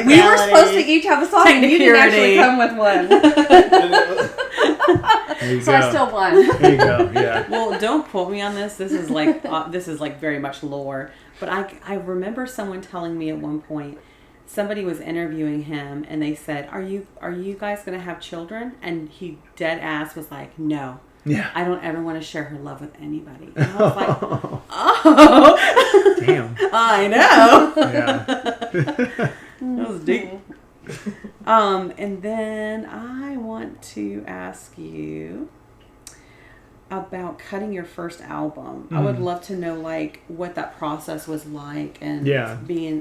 we were supposed to each have a song, and you didn't actually come with one. So I still won. There you go. Yeah. Well, don't quote me on this. This is like very much lore. But I remember someone telling me at one point, somebody was interviewing him, and they said, "Are you guys going to have children?" And he dead ass was like, "No." Yeah. I don't ever want to share her love with anybody. And I was like, oh. Damn. I know. Yeah. That was deep. And then I want to ask you about cutting your first album. I would love to know like what that process was like and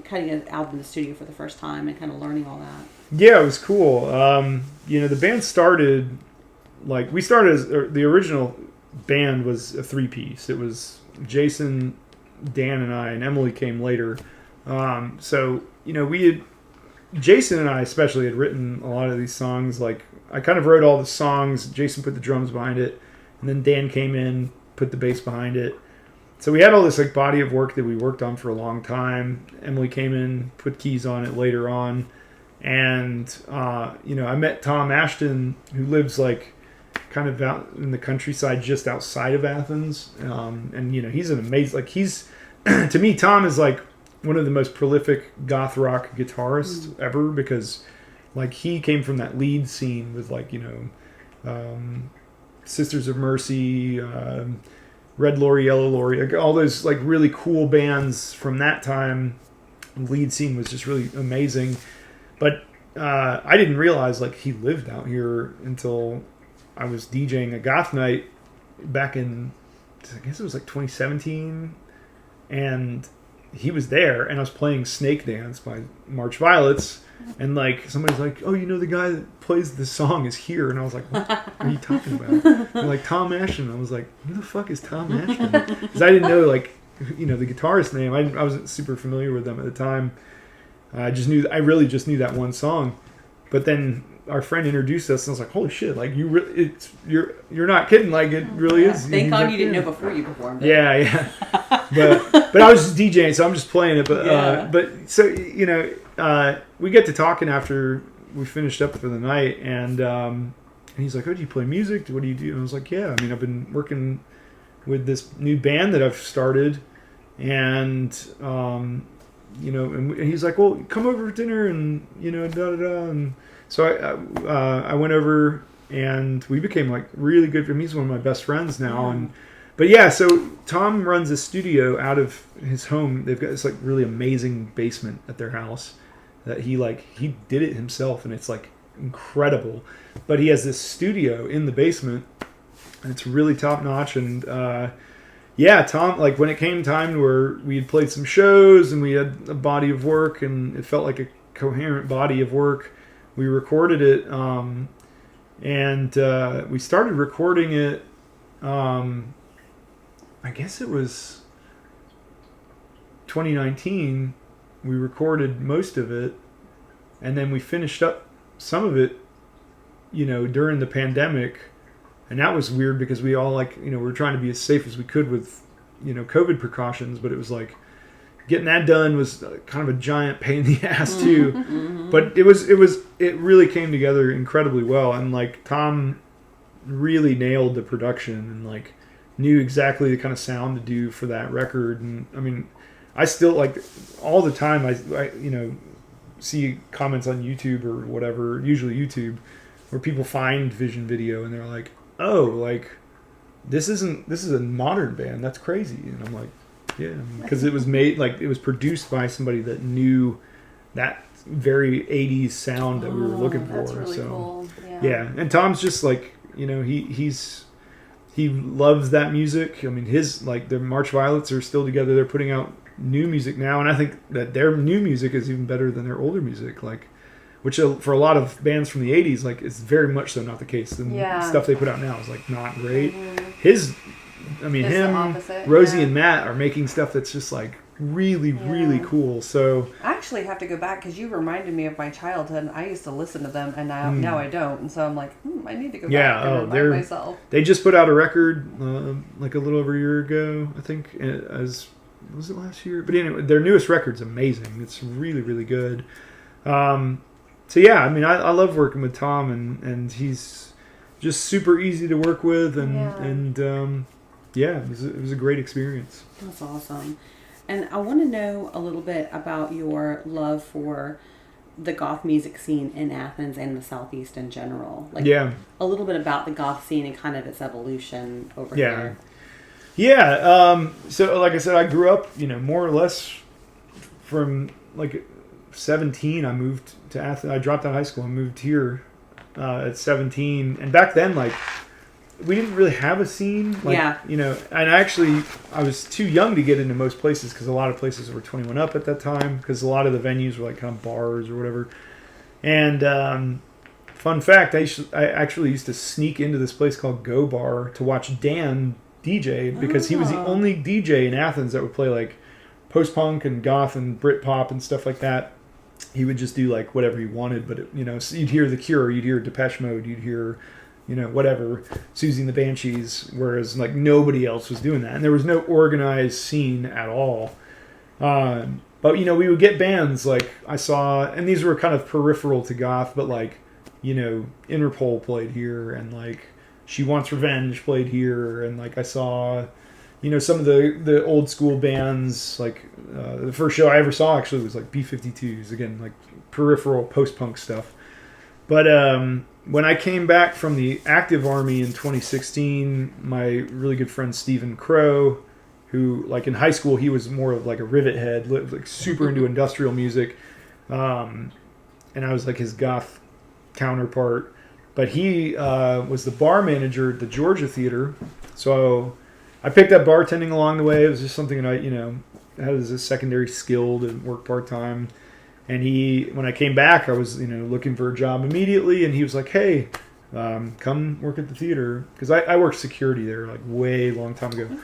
cutting an album in the studio for the first time and kind of learning all that. Yeah, it was cool. The band started like the original band was a 3-piece. It was Jason, Dan, and I, and Emily came later. So Jason and I especially had written a lot of these songs. Like I kind of wrote all the songs. Jason put the drums behind it, and then Dan came in, put the bass behind it. So we had all this like body of work that we worked on for a long time. Emily came in, put keys on it later on, and I met Tom Ashton, who lives like kind of out in the countryside just outside of Athens, and he's an amazing, like he's to me, Tom is like one of the most prolific goth rock guitarists ever, because like he came from that lead scene with like Sisters of Mercy, Red Lorry, Yellow Lorry, like all those like really cool bands from that time. The lead scene was just really amazing, but I didn't realize like he lived out here until I was DJing a goth night back in I guess it was like 2017, and he was there, and I was playing Snake Dance by March Violets, and like somebody's like, "Oh, you know the guy that plays this song is here," and I was like, "What are you talking about?" They're like, "Tom Ashton." I was like, "Who the fuck is Tom Ashton?" Because I didn't know like the guitarist name. I wasn't super familiar with them at the time. I really just knew that one song, but then our friend introduced us, and I was like, "Holy shit! Like you're not kidding! Like it really is." Thank God you didn't know before you performed it. Yeah. but I was just DJing, so I'm just playing it. But so we get to talking after we finished up for the night, and he's like, "Oh, do you play music? What do you do?" And I was like, "Yeah, I mean, I've been working with this new band that I've started, and." And he's like, "Well, come over for dinner," and da da da. And so I went over, and we became like really good. He's one of my best friends now. So Tom runs a studio out of his home. They've got this like really amazing basement at their house that he did it himself, and it's like incredible. But he has this studio in the basement, and it's really top notch. And Tom, like when it came time where we had played some shows and we had a body of work and it felt like a coherent body of work, we recorded it, and we started recording it, I guess it was 2019, we recorded most of it, and then we finished up some of it, during the pandemic. And that was weird because we all we were trying to be as safe as we could with, COVID precautions. But it was like getting that done was kind of a giant pain in the ass too. Mm-hmm. But it really came together incredibly well. And like Tom really nailed the production and like knew exactly the kind of sound to do for that record. And I mean, I still like all the time I see comments on YouTube or whatever, usually YouTube, where people find Vision Video and they're like, "Oh, like this is a modern band. That's crazy." And I'm like, "Yeah," because it was made it was produced by somebody that knew that very 80s sound that we were looking for. That's really cool. Yeah. And Tom's just like, he loves that music. I mean, the March Violets are still together. They're putting out new music now, and I think that their new music is even better than their older music. Which for a lot of bands from the 80s, it's very much so not the case. The stuff they put out now is not great. Mm-hmm. Rosie and Matt are making stuff that's just really, really cool. So I actually have to go back because you reminded me of my childhood. I used to listen to them, and now I don't. And so I'm like, I need to go back and remind myself. They just put out a record a little over a year ago, I think. Was it last year? But anyway, their newest record's amazing. It's really, really good. So yeah, I mean, I love working with Tom, and he's just super easy to work with, it was a great experience. That's awesome. And I want to know a little bit about your love for the goth music scene in Athens and the Southeast in general. A little bit about the goth scene and kind of its evolution over here. Yeah. So like I said, I grew up, more or less from 17, I moved to Athens. I dropped out of high school and moved here at 17. And back then, we didn't really have a scene. And I was too young to get into most places because a lot of places were 21 up at that time because a lot of the venues were kind of bars or whatever. And fun fact, I actually used to sneak into this place called Go Bar to watch Dan DJ because he was the only DJ in Athens that would play post-punk and goth and Britpop and stuff like that. He would just do whatever he wanted, but so you'd hear The Cure, you'd hear Depeche Mode, you'd hear whatever, Susie and the Banshees, whereas nobody else was doing that, and there was no organized scene at all. But we would get bands I saw, and these were kind of peripheral to goth, but Interpol played here, and She Wants Revenge played here, and I saw some of the old school bands, the first show I ever saw actually was B-52s, again, peripheral post-punk stuff. But when I came back from the active army in 2016, my really good friend Stephen Crow, who in high school he was more of a rivet head, super into industrial music, and I was his goth counterpart. But he was the bar manager at the Georgia Theater, so I picked up bartending along the way. It was just something that I, had as a secondary skill to work part-time. And when I came back, I was, looking for a job immediately. And he was like, hey, come work at the theater. Because I worked security there like way long time ago. Okay.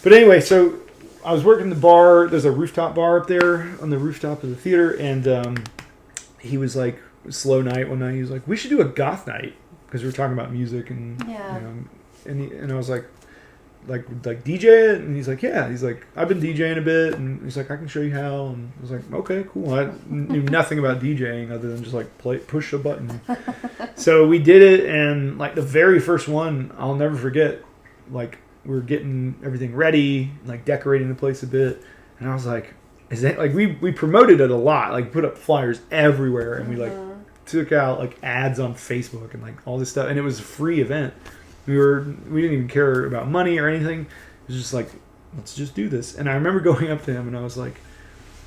But anyway, so I was working the bar. There's a rooftop bar up there on the rooftop of the theater. And he was like, slow night one night. He was like, we should do a goth night. Because we were talking about music. And, and I was like DJ it? And he's like, yeah. He's like, I've been DJing a bit. And he's like, I can show you how. And I was like, okay, cool. I knew nothing about DJing other than just like push a button. So we did it. And like the very first one, I'll never forget, like we were getting everything ready, like decorating the place a bit. And I was like, is that like, we promoted it a lot, like put up flyers everywhere. And we like took out like ads on Facebook and like all this stuff. And it was a free event. We didn't even care about money or anything. It was just like, let's just do this. And I remember going up to him and I was like,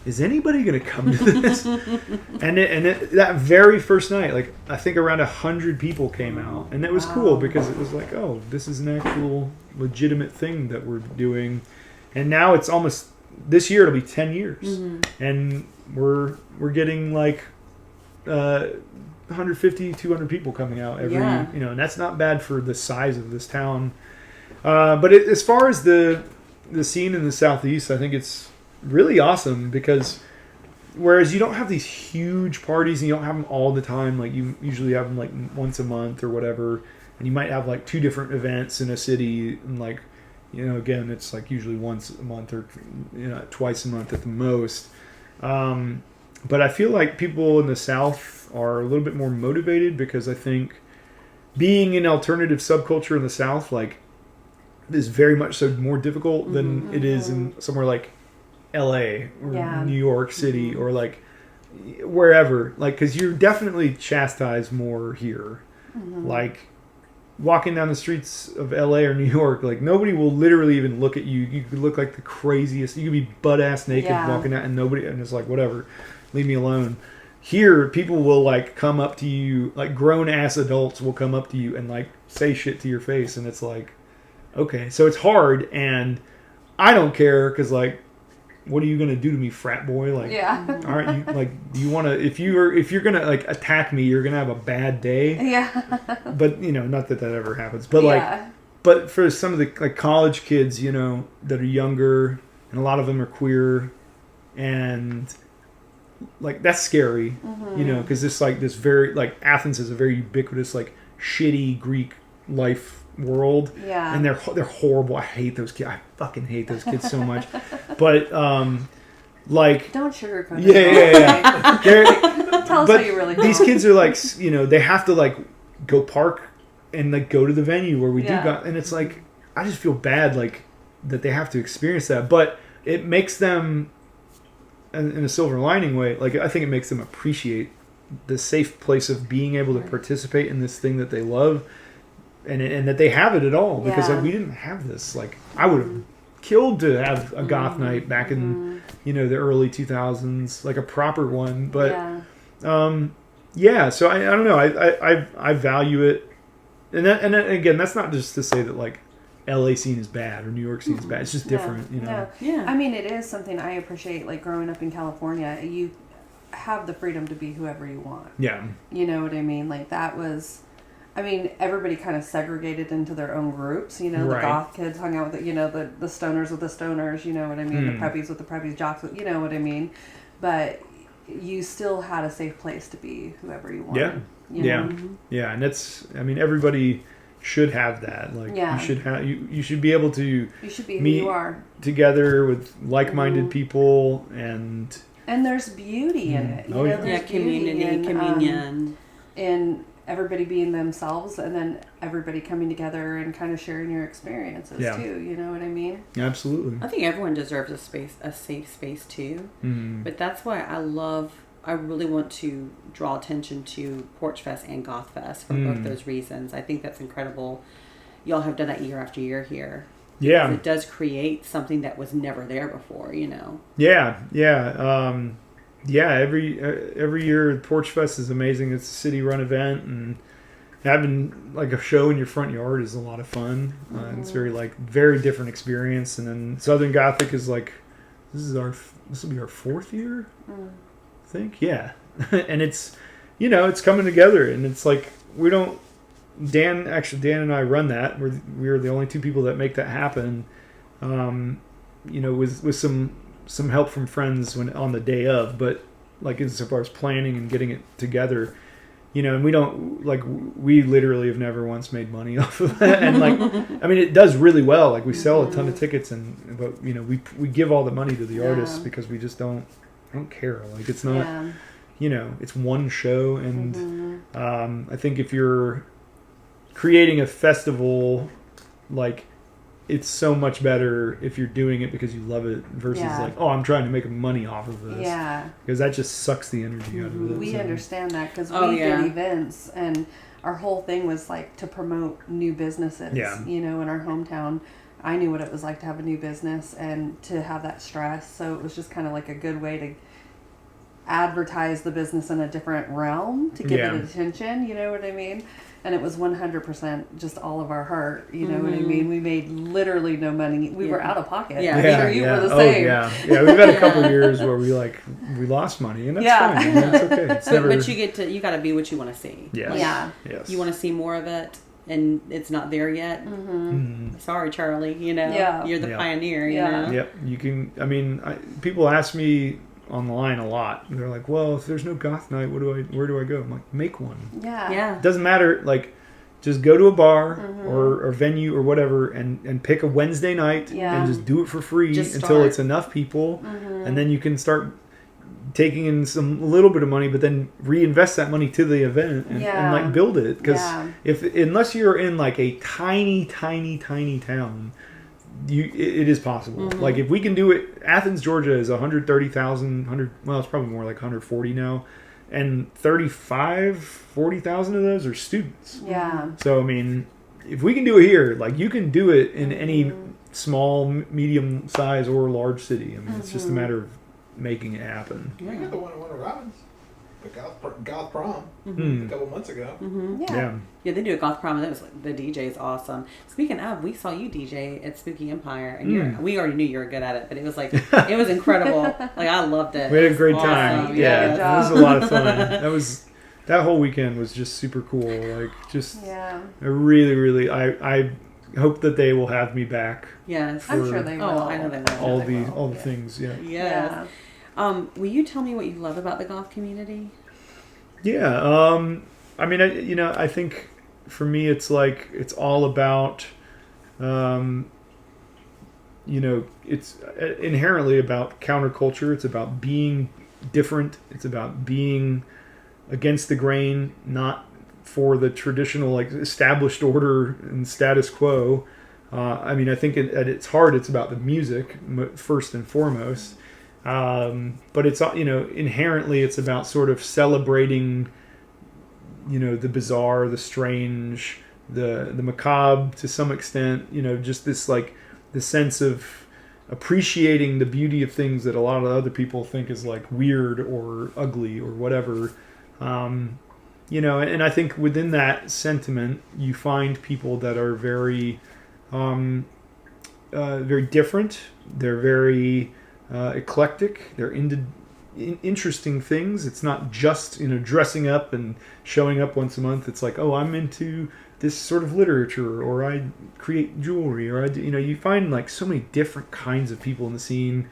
is anybody going to come to this? and that very first night, like I think around 100 people came out. And it was cool because it was like, oh, this is an actual legitimate thing that we're doing. And now it's almost, this year it'll be 10 years. Mm-hmm. And we're getting like 150, 200 people coming out every, and that's not bad for the size of this town. But as far as the scene in the Southeast, I think it's really awesome because whereas you don't have these huge parties and you don't have them all the time, like you usually have them like once a month or whatever, and you might have like 2 different events in a city and like, again, it's like usually once a month or, twice a month at the most. But I feel like people in the South are a little bit more motivated because I think being an alternative subculture in the South, like, is very much so more difficult than it is in somewhere like LA or New York City or like wherever. Like, because you're definitely chastised more here. Mm-hmm. Like, walking down the streets of LA or New York, like, nobody will literally even look at you. You could look like the craziest. You could be butt-ass naked walking out and it's like, whatever. Leave me alone. Here, people will like come up to you, like grown ass adults will come up to you and like say shit to your face, and it's like, okay, so it's hard, and I don't care because like, what are you gonna do to me, frat boy? Like, all right, you like, you want to? If you're gonna like attack me, you're gonna have a bad day. Yeah. But not that ever happens. But like, but for some of the like college kids, that are younger, and a lot of them are queer, and like that's scary, because this like this very like Athens is a very ubiquitous like shitty Greek life world, and they're horrible. I hate those kids. I fucking hate those kids so much. But like, don't sugarcoat it. Yeah. Tell us how you really feel. These kids are like, they have to like go park and like go to the venue where we do go, and it's like I just feel bad like that they have to experience that, but it makes them, in a silver lining way, like I think it makes them appreciate the safe place of being able to participate in this thing that they love, and that they have it at all, because like we didn't have this. Like I would have killed to have a goth night back in the early 2000s, like a proper one, but so I don't know, I value it, and then again, that's not just to say that like LA scene is bad or New York scene is bad. It's just different, Yeah. I mean, it is something I appreciate. Like growing up in California, you have the freedom to be whoever you want. Yeah. You know what I mean? Like that was, I mean, everybody kind of segregated into their own groups. The goth kids hung out with the stoners with the stoners. You know what I mean? The preppies with the preppies, jocks with, you know what I mean? But you still had a safe place to be whoever you wanted. Yeah. Yeah. And it's, I mean, everybody should have that. Like you should be able to be who you are together with like-minded people, and there's beauty in it. Communion, and everybody being themselves, and then everybody coming together and kind of sharing your experiences too. You know what I mean? Absolutely. I think everyone deserves a safe space too. But that's why I really want to draw attention to Porch Fest and Goth Fest for both those reasons. I think that's incredible. Y'all have done that year after year here. Yeah. It does create something that was never there before, Yeah. Every year Porch Fest is amazing. It's a city-run event, having like a show in your front yard is a lot of fun. It's very different experience. And then Southern Gothic is like, this will be our 4th year, I think. Yeah. And it's, it's coming together, and it's like, Dan and I run that. We're the only 2 people that make that happen. With some help from friends on the day of, but like as far as planning and getting it together, and we literally have never once made money off of that. And it does really well. Like we sell a ton of tickets, but we give all the money to the artists because we just don't care. Like it's not, it's one show. And I think if you're creating a festival, like, it's so much better if you're doing it because you love it versus I'm trying to make money off of this. Yeah. Because that just sucks the energy out of it. We understand that because we did events, and our whole thing was like to promote new businesses. Yeah. In our hometown, I knew what it was like to have a new business and to have that stress. So it was just kind of like a good way to advertise the business in a different realm to give it attention. You know what I mean? And it was 100% just all of our heart. You know what I mean? We made literally no money. We were out of pocket. Yeah. I'm sure you were the same. Yeah. We've had a couple of years where we lost money, and that's fine. That's okay. It's never... But you got to be what you want to see. Yes. Yeah. Yes. You want to see more of it, and it's not there yet. Sorry, Charlie. You're the pioneer. You know. Yep. You can. People ask me online a lot. They're like, well, if there's no goth night, where do I go? I'm like, make one. Yeah. It doesn't matter. Like, just go to a bar or venue or whatever and pick a Wednesday night and just do it for free until it's enough people. And then you can start taking in a little bit of money, but then reinvest that money to the event and like build it. Because unless you're in like a tiny, tiny, tiny town, it is possible. Like if we can do it, Athens, Georgia is 130,000, well, it's probably more like 140 now, and 40,000 of those are students. Yeah. So if we can do it here, like you can do it in any small, medium size or large city. It's just a matter of making it happen. We got the one in Winter Robins, the Goth Prom, a couple months ago. Yeah, they do a Goth Prom, and that was the DJ is awesome. Speaking of, we saw you DJ at Spooky Empire, and we already knew you were good at it, but it was it was incredible. Like I loved it. We had a great time. Yeah, it was a lot of fun. That whole weekend was just super cool. Like I really, really, I hope that they will have me back. Yes, I'm sure they will. Oh, I know they will. All the things. Yeah. Yes. Will you tell me what you love about the goth community? Yeah. I think for me, it's like, it's all about, it's inherently about counterculture. It's about being different. It's about being against the grain, not for the traditional, like, established order and status quo. I think at its heart, it's about the music first and foremost. But it's, inherently it's about sort of celebrating, the bizarre, the strange, the macabre to some extent, just this sense of appreciating the beauty of things that a lot of other people think is like weird or ugly or whatever. And I think within that sentiment, you find people that are very, very different. They're very eclectic. They're into interesting things. It's not just dressing up and showing up once a month. It's like, oh, I'm into this sort of literature, or I create jewelry, or you find like so many different kinds of people in the scene,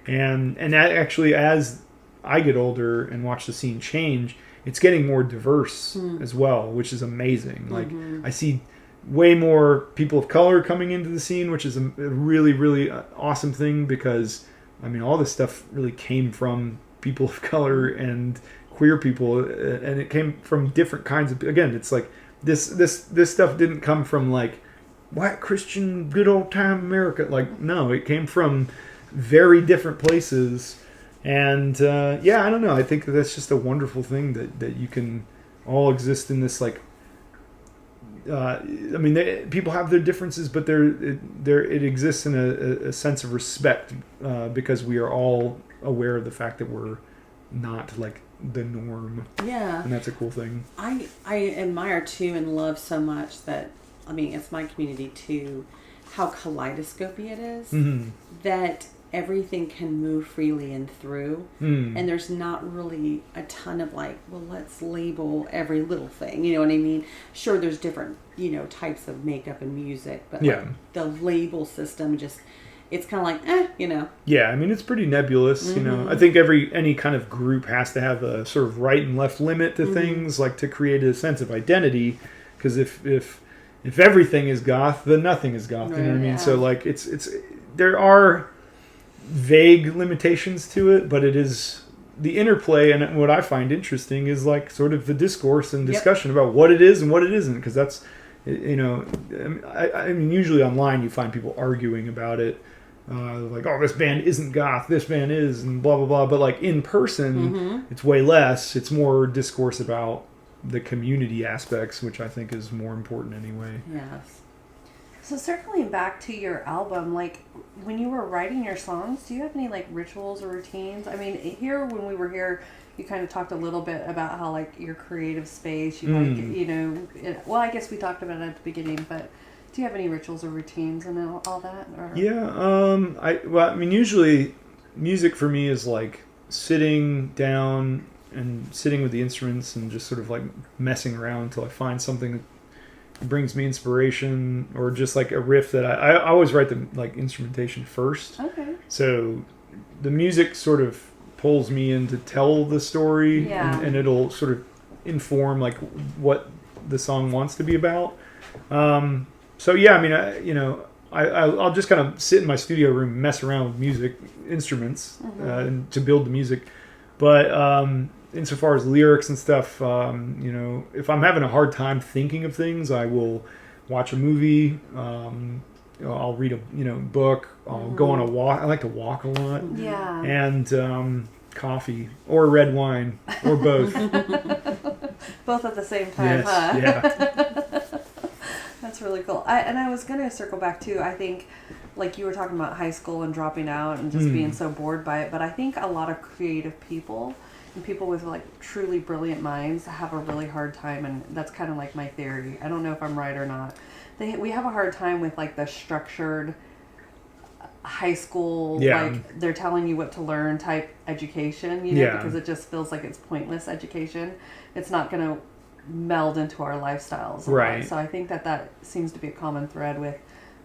and that actually, as I get older and watch the scene change, it's getting more diverse as well, which is amazing. Like I see way more people of color coming into the scene, which is a really, really awesome thing, because all this stuff really came from people of color and queer people, and it came from different kinds of. Again, it's like this stuff didn't come from like white Christian good old time America. Like, no, it came from very different places, and I don't know. I think that's just a wonderful thing that you can all exist in this like. People have their differences, but it exists in a sense of respect, because we are all aware of the fact that we're not like the norm. Yeah. And that's a cool thing. I admire too and love so much that, I mean, it's my community too, how kaleidoscopy it is, that everything can move freely and through, and there's not really a ton of like, well, let's label every little thing, you know what I mean? Sure, there's different, you know, types of makeup and music, but like the label system just, it's kind of like, you know. Yeah, I mean, it's pretty nebulous, you know. I think any kind of group has to have a sort of right and left limit to things, like to create a sense of identity, because if everything is goth, then nothing is goth, you know what I mean? So like, it's there are vague limitations to it, but it is the interplay, and what I find interesting is like sort of the discourse and discussion about what it is and what it isn't, because that's, you know, I mean, usually online you find people arguing about it, like, oh, this band isn't goth, this band is, and blah blah blah, but like in person it's way less. It's more discourse about the community aspects, which I think is more important anyway. Yes. So circling back to your album, like when you were writing your songs, do you have any like rituals or routines? I mean, here when we were here, you kind of talked a little bit about how like your creative space, you like, you know, well, I guess we talked about it at the beginning, but do you have any rituals or routines and all that? Or? Yeah, I mean, usually music for me is like sitting down and sitting with the instruments and just sort of like messing around until I find something that brings me inspiration, or just like a riff that I always write the like instrumentation first. Okay. So the music sort of pulls me in to tell the story, and it'll sort of inform like what the song wants to be about. So yeah, I mean, I'll just kind of sit in my studio room and mess around with music instruments and to build the music. But insofar as lyrics and stuff, you know, if I'm having a hard time thinking of things, I will watch a movie. I'll read a book. I'll go on a walk. I like to walk a lot. Yeah. And coffee or red wine or both. Both at the same time, yes, huh? Yeah. That's really cool. I was going to circle back too. I think, like you were talking about high school and dropping out and just being so bored by it, but I think a lot of creative people and people with like truly brilliant minds have a really hard time, and that's kind of like my theory. I don't know if I'm right or not. We have a hard time with like the structured high school, like they're telling you what to learn type education, you know, because it just feels like it's pointless education. It's not going to meld into our lifestyles. Right. So I think that seems to be a common thread with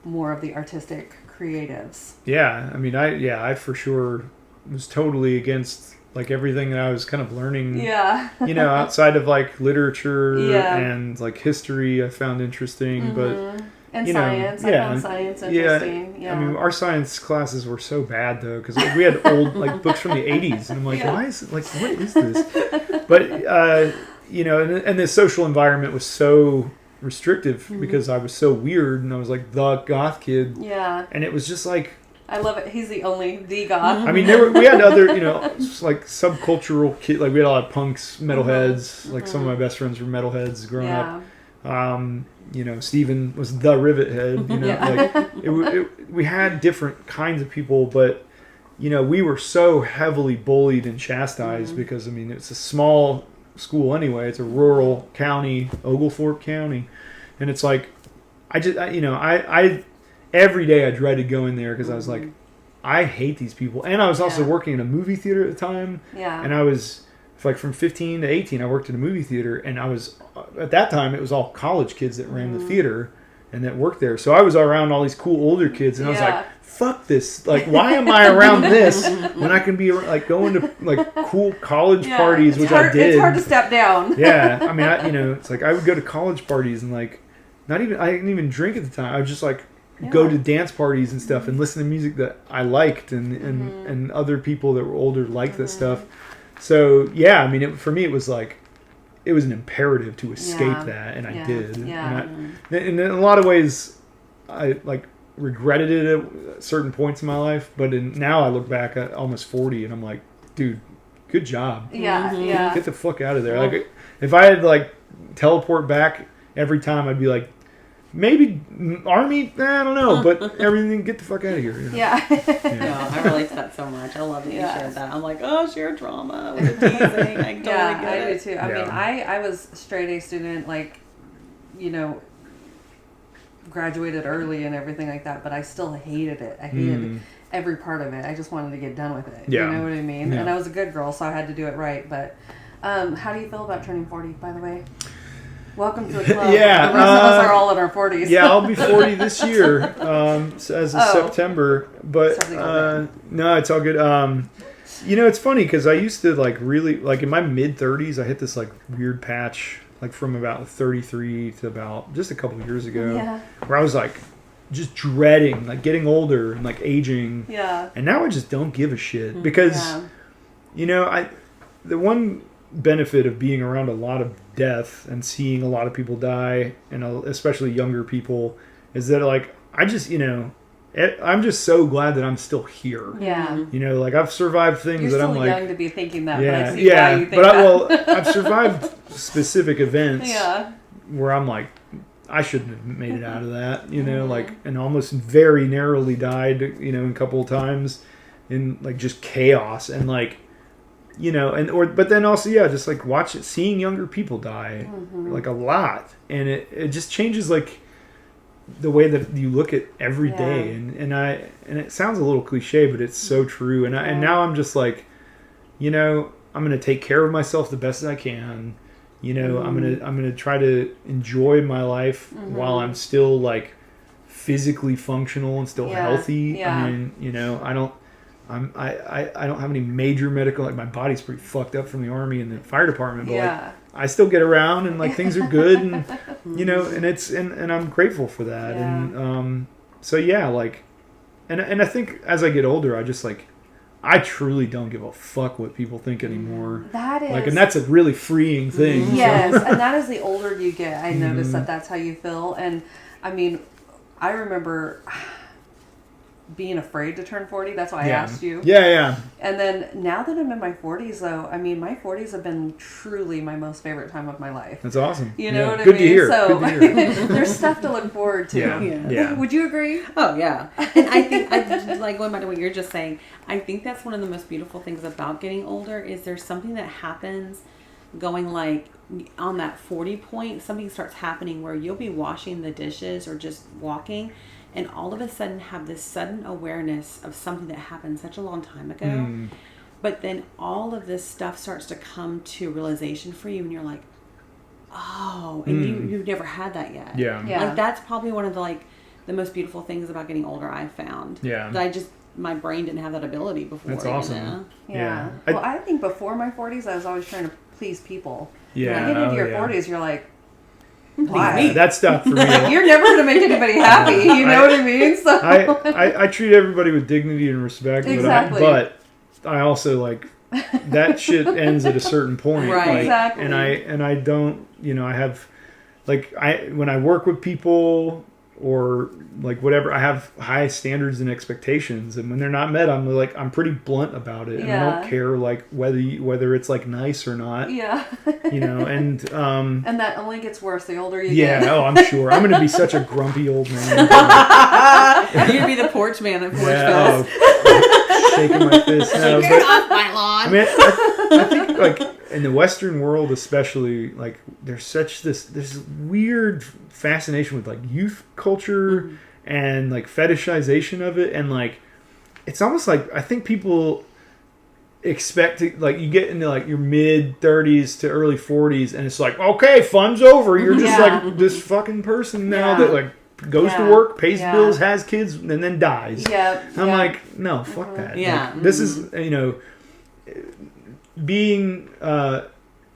more of the artistic creatives. Yeah. I mean, I for sure was totally against like everything that I was kind of learning, you know, outside of like literature and like history I found interesting, but and you science, know, I found science interesting. Yeah. I mean, our science classes were so bad though, because we had old like books from the 80s, and I'm like, why is it like, what is this? But you know, and the social environment was so restrictive because I was so weird, and I was like the goth kid. Yeah. And it was just like, I love it. He's the goth. I mean, we had other, you know, like subcultural kid. Like we had a lot of punks, metalheads. Like some of my best friends were metalheads growing up. You know, Steven was the rivet head. You know, like we had different kinds of people, but you know, we were so heavily bullied and chastised because I mean, it's a small school anyway. It's a rural county, Oglethorpe County, and it's like, I every day I dreaded going there because I was like, I hate these people. And I was also working in a movie theater at the time. Yeah. And I was like from 15 to 18, I worked in a movie theater, and I was at that time it was all college kids that ran the theater and that worked there. So I was around all these cool older kids, and I was like, fuck this. Like, why am I around this when I can be like going to like cool college parties, which I did. It's hard to step down. Yeah. I mean, you know, it's like I would go to college parties and like I didn't even drink at the time. I would just like go to dance parties and stuff and listen to music that I liked, and other people that were older liked that stuff. So yeah, I mean, for me it was like, it was an imperative to escape that, and I did. Yeah. And in a lot of ways, I like regretted it at certain points in my life, but now I look back at almost 40, and I'm like, dude, good job. Yeah, yeah. Get the fuck out of there. Like, if I had like teleport back every time, I'd be like, maybe Army, I don't know, but everything, get the fuck out of here. You know? Yeah. No, I relate to that so much. I love that you shared that. I'm like, oh, share drama with the teasing. I totally get it. I do too. I mean, I was straight A student, like, you know, graduated early and everything like that, but I still hated it. I hated every part of it. I just wanted to get done with it. Yeah. You know what I mean? Yeah. And I was a good girl, so I had to do it right. But how do you feel about turning 40, by the way? Welcome to the club. Yeah, the rest of us are all in our 40s. Yeah, I'll be 40 this year, as of September. But no, it's all good. You know, it's funny because I used to like really like in my mid 30s, I hit this like weird patch, like from about 33 to about just a couple of years ago, where I was like just dreading like getting older and like aging. Yeah. And now I just don't give a shit because, you know, the one benefit of being around a lot of death and seeing a lot of people die, and especially younger people, is that like I just, you know, I'm just so glad that I'm still here. Yeah. You know, like I've survived things that I'm like. You're still young to be thinking that. Yeah. But I see why you think that. I've survived specific events. Where I'm like, I shouldn't have made it out of that. You know, like, and almost very narrowly died. You know, a couple of times in like just chaos and like. You know, but then also, just like seeing younger people die, like a lot, and it just changes like the way that you look at every day, and it sounds a little cliche, but it's so true, and now I'm just like, you know, I'm gonna take care of myself the best that I can, you know, I'm gonna try to enjoy my life while I'm still like physically functional and still healthy. I mean, you know, I don't have any major medical, like my body's pretty fucked up from the Army and the fire department, but like I still get around and like things are good, and you know, and it's and I'm grateful for that. And so like and I think as I get older, I just like I truly don't give a fuck what people think anymore. That is like, and that's a really freeing thing. Yes, and that is the older you get, I notice that's how you feel. And I mean, I remember being afraid to turn 40. That's why I asked you. Yeah. And then now that I'm in my 40s, though, I mean, my 40s have been truly my most favorite time of my life. That's awesome. You know what I Good mean? to hear. So Good to hear. There's stuff to look forward to. Yeah. Would you agree? Oh, yeah. And I think, like going back to what you're just saying, I think that's one of the most beautiful things about getting older is there's something that happens going like on that 40 point, something starts happening where you'll be washing the dishes or just walking, and all of a sudden have this sudden awareness of something that happened such a long time ago. But then all of this stuff starts to come to realization for you, and you're like, oh, and you've never had that yet. Yeah. Like that's probably one of the like the most beautiful things about getting older I've found. Yeah. That my brain didn't have that ability before. That's awesome. You know? Yeah. Well, I think before my 40s, I was always trying to please people. Yeah. When you get into your 40s, you're like, why? That stuff for me. You're never going to make anybody happy. You know what I mean? So I treat everybody with dignity and respect. Exactly. But I also like that shit ends at a certain point. Right. Like, Exactly. And I don't, you know, I have like when I work with people or like whatever, I have high standards and expectations, and when they're not met, I'm pretty blunt about it, and I don't care like whether it's like nice or not. Yeah. You know, and that only gets worse the older you get. Yeah, I'm sure. I'm gonna be such a grumpy old man. You're gonna be the porch man at Porch Fest. Shaking my fist. No, Get off my lawn. I mean, I think like in the Western world, especially, like there's such this weird fascination with like youth culture and like fetishization of it, and like it's almost like I think people expect to like you get into like your mid 30s to early 40s, and it's like, okay, fun's over. You're just like this fucking person now that like goes to work, pays bills, has kids, and then dies. Yeah. I'm like, no, fuck that. Yeah. Like, this is, you know, being a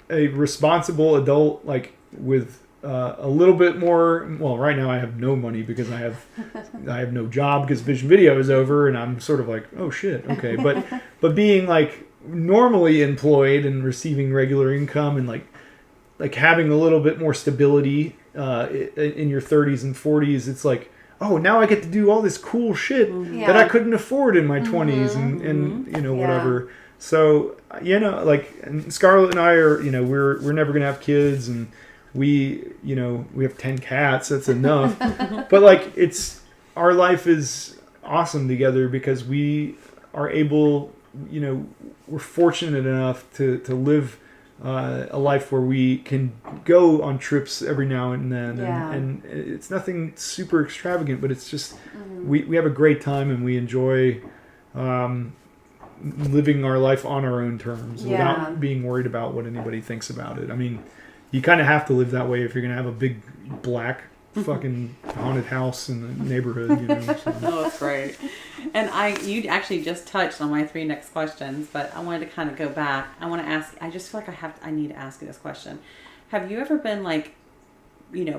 responsible adult, like with a little bit more. Well, right now I have no money because I have no job because Vision Video is over, and I'm sort of like, oh shit, okay. But being like normally employed and receiving regular income and like having a little bit more stability in your 30s and 40s, it's like, oh, now I get to do all this cool shit that I couldn't afford in my 20s and you know, whatever. So, you know, like, and Scarlett and I are, you know, we're never going to have kids, and we have 10 cats. That's enough. But like, our life is awesome together because we are able, we're fortunate enough to live a life where we can go on trips every now and then, and it's nothing super extravagant, but it's just we have a great time and we enjoy living our life on our own terms without being worried about what anybody thinks about it. I mean, you kind of have to live that way if you're gonna have a big black fucking haunted house in the neighborhood. So. Oh, that's great. And you actually just touched on my 3 next questions, but I wanted to kind of go back. I want to ask. I just feel like I need to ask you this question. Have you ever been like,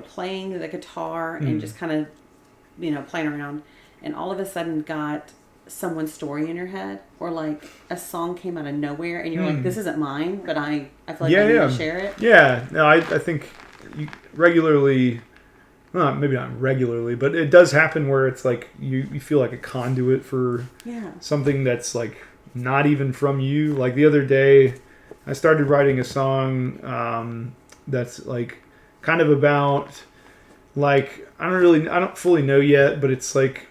playing the guitar and just kind of, playing around, and all of a sudden got someone's story in your head, or like a song came out of nowhere and you're like, this isn't mine, but I feel like I need to share it? Yeah. No, I think you regularly, well, maybe not regularly, but it does happen where it's like you feel like a conduit for something that's like not even from you. Like the other day, I started writing a song that's like kind of about like, I don't fully know yet, but it's like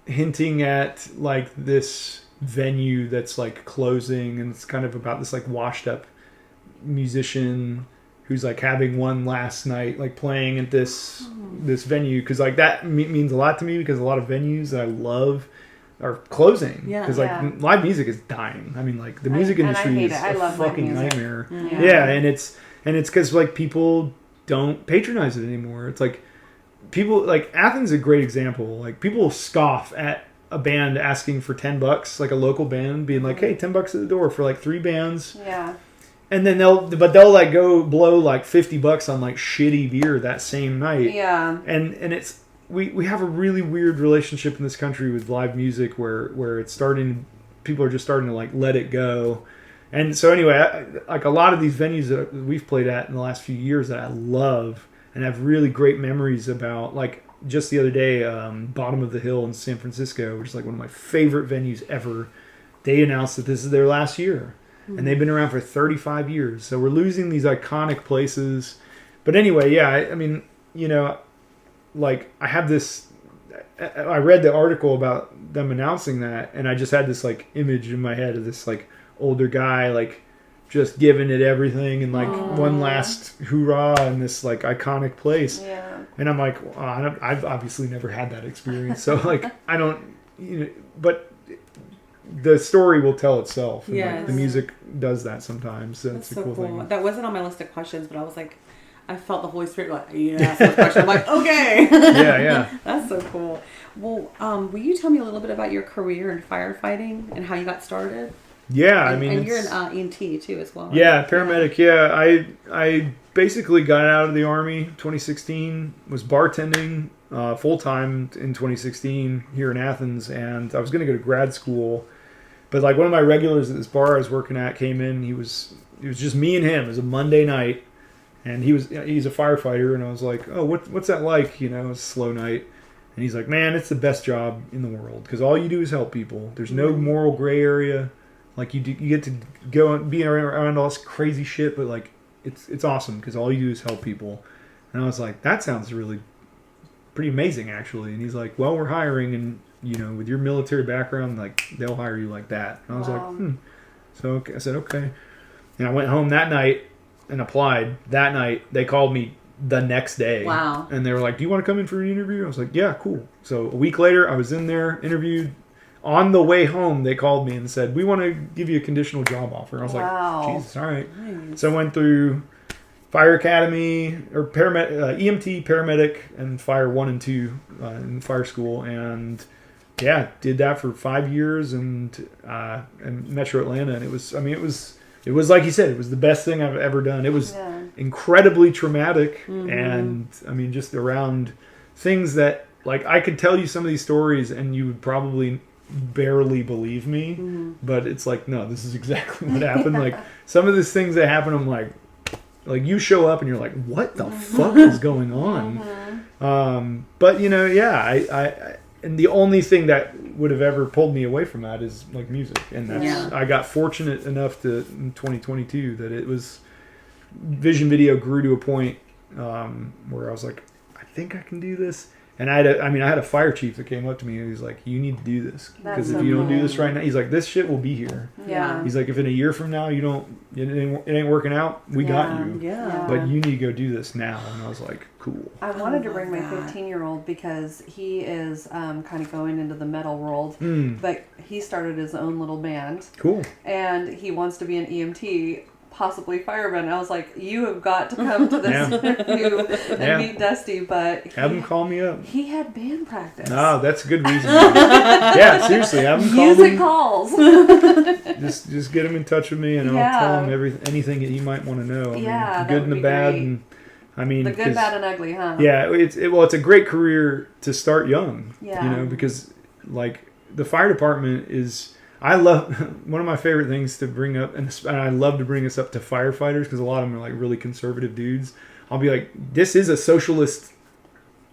hinting at like this venue that's like closing, and it's kind of about this like washed up musician who's like having one last night like playing at this venue, because like that means a lot to me, because a lot of venues that I love are closing because like live music is dying. I mean, like the music industry is a fucking nightmare. And it's because like people don't patronize it anymore. It's like people, like Athens is a great example. Like people scoff at a band asking for $10, like a local band being like, hey, $10 at the door for like 3 bands. And then they'll like go blow like $50 on like shitty beer that same night. And it's, we have a really weird relationship in this country with live music where it's starting, people are just starting to like let it go. And so anyway, like a lot of these venues that we've played at in the last few years that I love and have really great memories about, like just the other day, Bottom of the Hill in San Francisco, which is like one of my favorite venues ever. They announced that this is their last year, and they've been around for 35 years. So we're losing these iconic places. But anyway, I mean, like I have this, I read the article about them announcing that, and I just had this like image in my head of this like older guy, like just giving it everything and like one last hoorah in this like iconic place. And I'm like, I've obviously never had that experience. So like, I don't, but the story will tell itself. And like, the music does that sometimes. So it's a cool thing. That wasn't on my list of questions, but I was like, I felt the Holy Spirit like, ask that question. I'm like, okay. That's so cool. Well, will you tell me a little bit about your career in firefighting and how you got started? I mean, and you're an EMT too as well, right? Paramedic. I basically got out of the Army 2016, was bartending full time in 2016 here in Athens, and I was going to go to grad school, but like one of my regulars at this bar I was working at came in. It was just me and him. It was a Monday night, and he's a firefighter, and I was like, oh, what's that like? It's a slow night. And he's like, man, it's the best job in the world because all you do is help people. There's no moral gray area. Like you get to go and be around all this crazy shit, but like it's awesome because all you do is help people. And I was like, that sounds really pretty amazing actually. And he's like, well, we're hiring, and with your military background, like they'll hire you like that. And I was like, So I said okay. And I went home that night and applied. That night they called me the next day. Wow. And they were like, do you want to come in for an interview? I was like, yeah, cool. So a week later I was in there, interviewed. On the way home, they called me and said, we want to give you a conditional job offer. I was like, Jesus, all right. Nice. So I went through Fire Academy, or EMT, paramedic, and Fire 1 and 2 in fire school. And did that for 5 years and Metro Atlanta. And it was like you said, it was the best thing I've ever done. It was incredibly traumatic. And I mean, just around things that, like, I could tell you some of these stories and you would probably barely believe me, but it's like, no, this is exactly what happened. Like some of these things that happen, I'm like you show up and you're like, what the fuck is going on? But I and the only thing that would have ever pulled me away from that is like music, and that's I got fortunate enough to in 2022 that it was vision video grew to a point where I was like, I think I can do this. And I had a fire chief that came up to me and he's like, you need to do this. Because if you don't do this right now, he's like, this shit will be here. Yeah. He's like, if in a year from now it ain't working out, we got you. Yeah. But you need to go do this now. And I was like, cool. I wanted to bring my 15-year-old because he is kind of going into the metal world. But he started his own little band. Cool. And he wants to be an EMT, possibly fireman. I was like, you have got to come to this interview and meet Dusty. But have him call me up. He had band practice. Oh, that's a good reason. Yeah, seriously, have him call Music me. calls. just get him in touch with me, and I'll tell him anything that he might want to know. I mean, the good and the bad, great. And I mean, the good, bad, and ugly, huh? Yeah, it's a great career to start young. Yeah. You know, because like the fire department is. I love one of my favorite things to bring up, and I love to bring this up to firefighters because a lot of them are like really conservative dudes. I'll be like, this is a socialist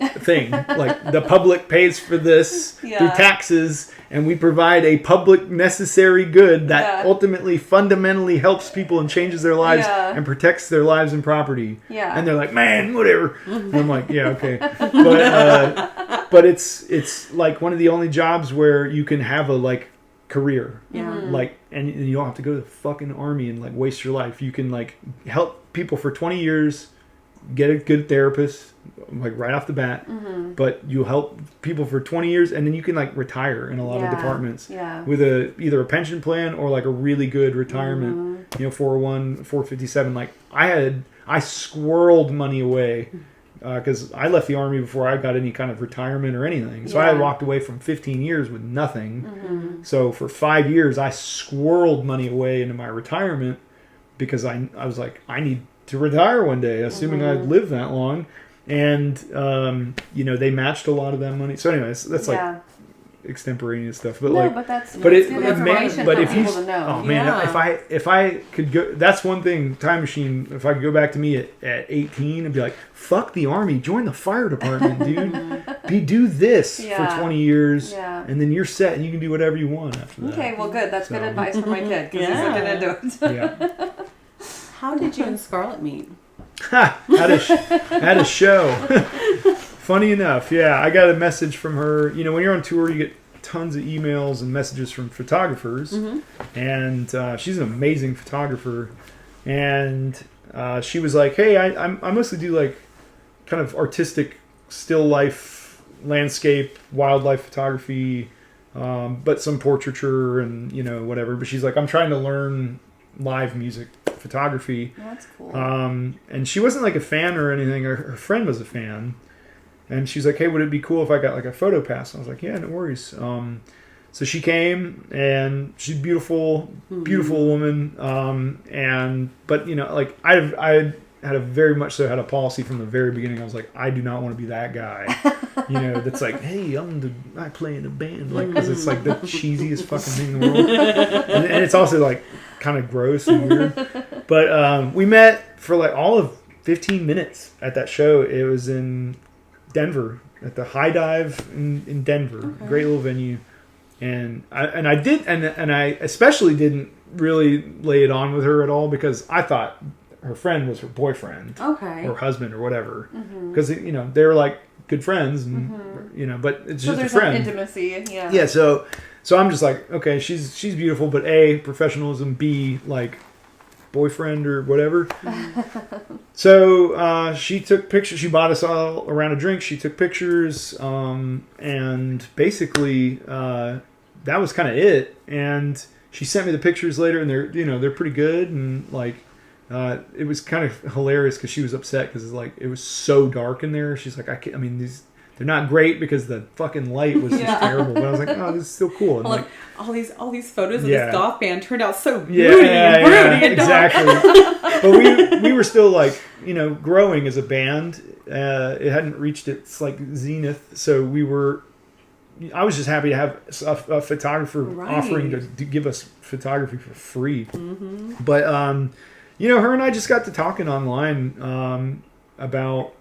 thing. Like the public pays for this through taxes, and we provide a public necessary good that ultimately fundamentally helps people and changes their lives and protects their lives and property. Yeah. And they're like, man, whatever. And I'm like, yeah, okay. But it's like one of the only jobs where you can have a career. Yeah. Like, and you don't have to go to the fucking army and like waste your life. You can like help people for 20 years, get a good therapist, like right off the bat, but you'll help people for 20 years and then you can like retire in a lot of departments with either a pension plan or like a really good retirement, 401, 457. Like I squirreled money away because I left the army before I got any kind of retirement or anything. So I had walked away from 15 years with nothing. So for 5 years, I squirreled money away into my retirement because I was like, I need to retire one day, assuming I'd live that long. And, they matched a lot of that money. So anyways, that's like extemporaneous stuff. But that's good information for if you people to know. Oh man, if I could go, that's one thing, time machine, if I could go back to me at 18 and be like, fuck the army, join the fire department, dude. Do this for 20 years and then you're set and you can do whatever you want after that. Okay, well good. That's good advice for my kid because he's looking into it. Yeah. How did you and Scarlett meet? At a show. Funny enough, I got a message from her. When you're on tour, you get tons of emails and messages from photographers, and she's an amazing photographer. And she was like, "Hey, I mostly do like kind of artistic still life, landscape, wildlife photography, but some portraiture and whatever." But she's like, "I'm trying to learn live music photography." Oh, that's cool. And she wasn't like a fan or anything. Her friend was a fan. And she's like, "Hey, would it be cool if I got like a photo pass?" And I was like, "Yeah, no worries." So she came, and she's beautiful, beautiful woman. But like I had a very much so had a policy from the very beginning. I was like, I do not want to be that guy, that's like, "Hey, I play in a band," like because it's like the cheesiest fucking thing in the world, and it's also like kind of gross and weird. But we met for like all of 15 minutes at that show. It was in Denver at the High Dive in Denver. Okay. Great little venue. And I especially didn't really lay it on with her at all because I thought her friend was her boyfriend or husband or whatever because they were like good friends and but it's just a friend. So there's intimacy. So I'm just like, okay, she's beautiful, but A, professionalism, B, like boyfriend or whatever. So she took pictures. She bought us all around a drink. She took pictures, and basically that was kind of it. And she sent me the pictures later, and they're pretty good. And like it was kind of hilarious because she was upset because like it was so dark in there. She's like, they're not great because the fucking light was just terrible. But I was like, oh, this is still cool. And like all these photos of this goth band turned out so broody and exactly. But we were still like, growing as a band. It hadn't reached its like zenith, so I was just happy to have a photographer offering to give us photography for free. But her and I just got to talking online about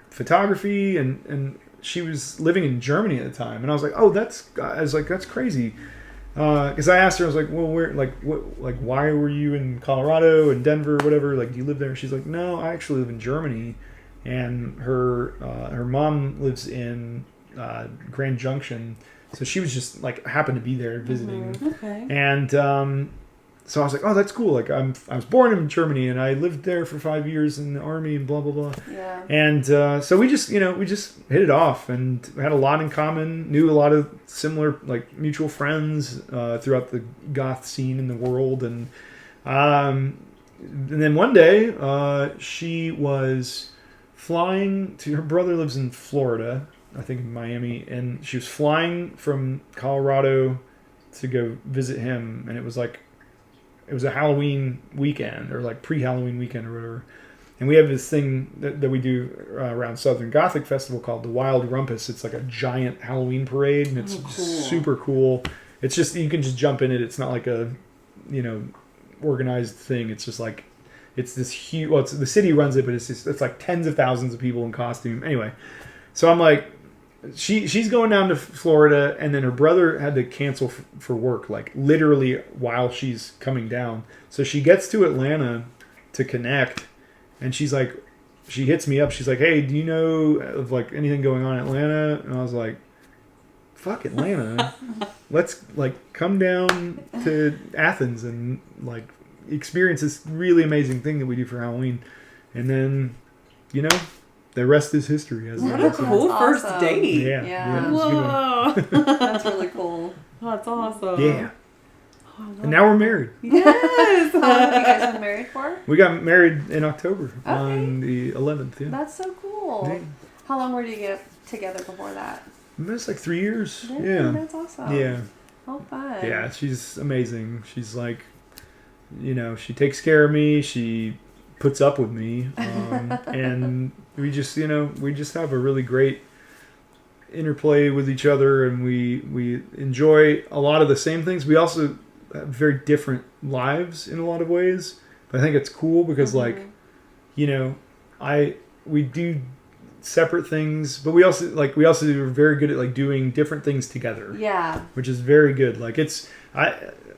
photography, and she was living in Germany at the time, and I was like, that's crazy. because I asked her, I was like, well, why were you in Colorado and Denver, whatever? Like, do you live there? She's like, no, I actually live in Germany, and her mom lives in Grand Junction, so she was just like happened to be there visiting, Okay. and so I was like, oh, that's cool. Like, I was born in Germany and I lived there for 5 years in the army and blah blah blah. Yeah. And so we just hit it off and had a lot in common. Knew a lot of similar like mutual friends throughout the goth scene in the world. And then one day she was flying to her brother lives in Florida, I think in Miami, and she was flying from Colorado to go visit him, and it was a Halloween weekend or like pre-Halloween weekend or whatever. And we have this thing that we do around Southern Gothic Festival called the Wild Rumpus. It's like a giant Halloween parade, and it's super cool. It's just, you can just jump in it. It's not like a, organized thing. It's just like, it's this huge, well, the city runs it, but it's like tens of thousands of people in costume. Anyway, so I'm like, she's going down to Florida, and then her brother had to cancel for work, like literally while she's coming down. So she gets to Atlanta to connect, and she's like, she hits me up. She's like, hey, do you know of like anything going on in Atlanta? And I was like, fuck Atlanta. Let's like come down to Athens and like experience this really amazing thing that we do for Halloween. And then, the rest is history. What a cool first date. Yeah. Whoa. That's really cool. That's awesome. Yeah. And now we're married. Yes. How long have you guys been married for? We got married in October on the 11th. Yeah. That's so cool. Yeah. How long were you get together before that? It's like 3 years. Yeah. That's awesome. Yeah. How fun. Yeah, she's amazing. She's like, she takes care of me. She puts up with me. And we just have a really great interplay with each other, and we enjoy a lot of the same things. We also have very different lives in a lot of ways, but I think it's cool because we do separate things, but we also are very good at like doing different things together. Yeah. Which is very good. Like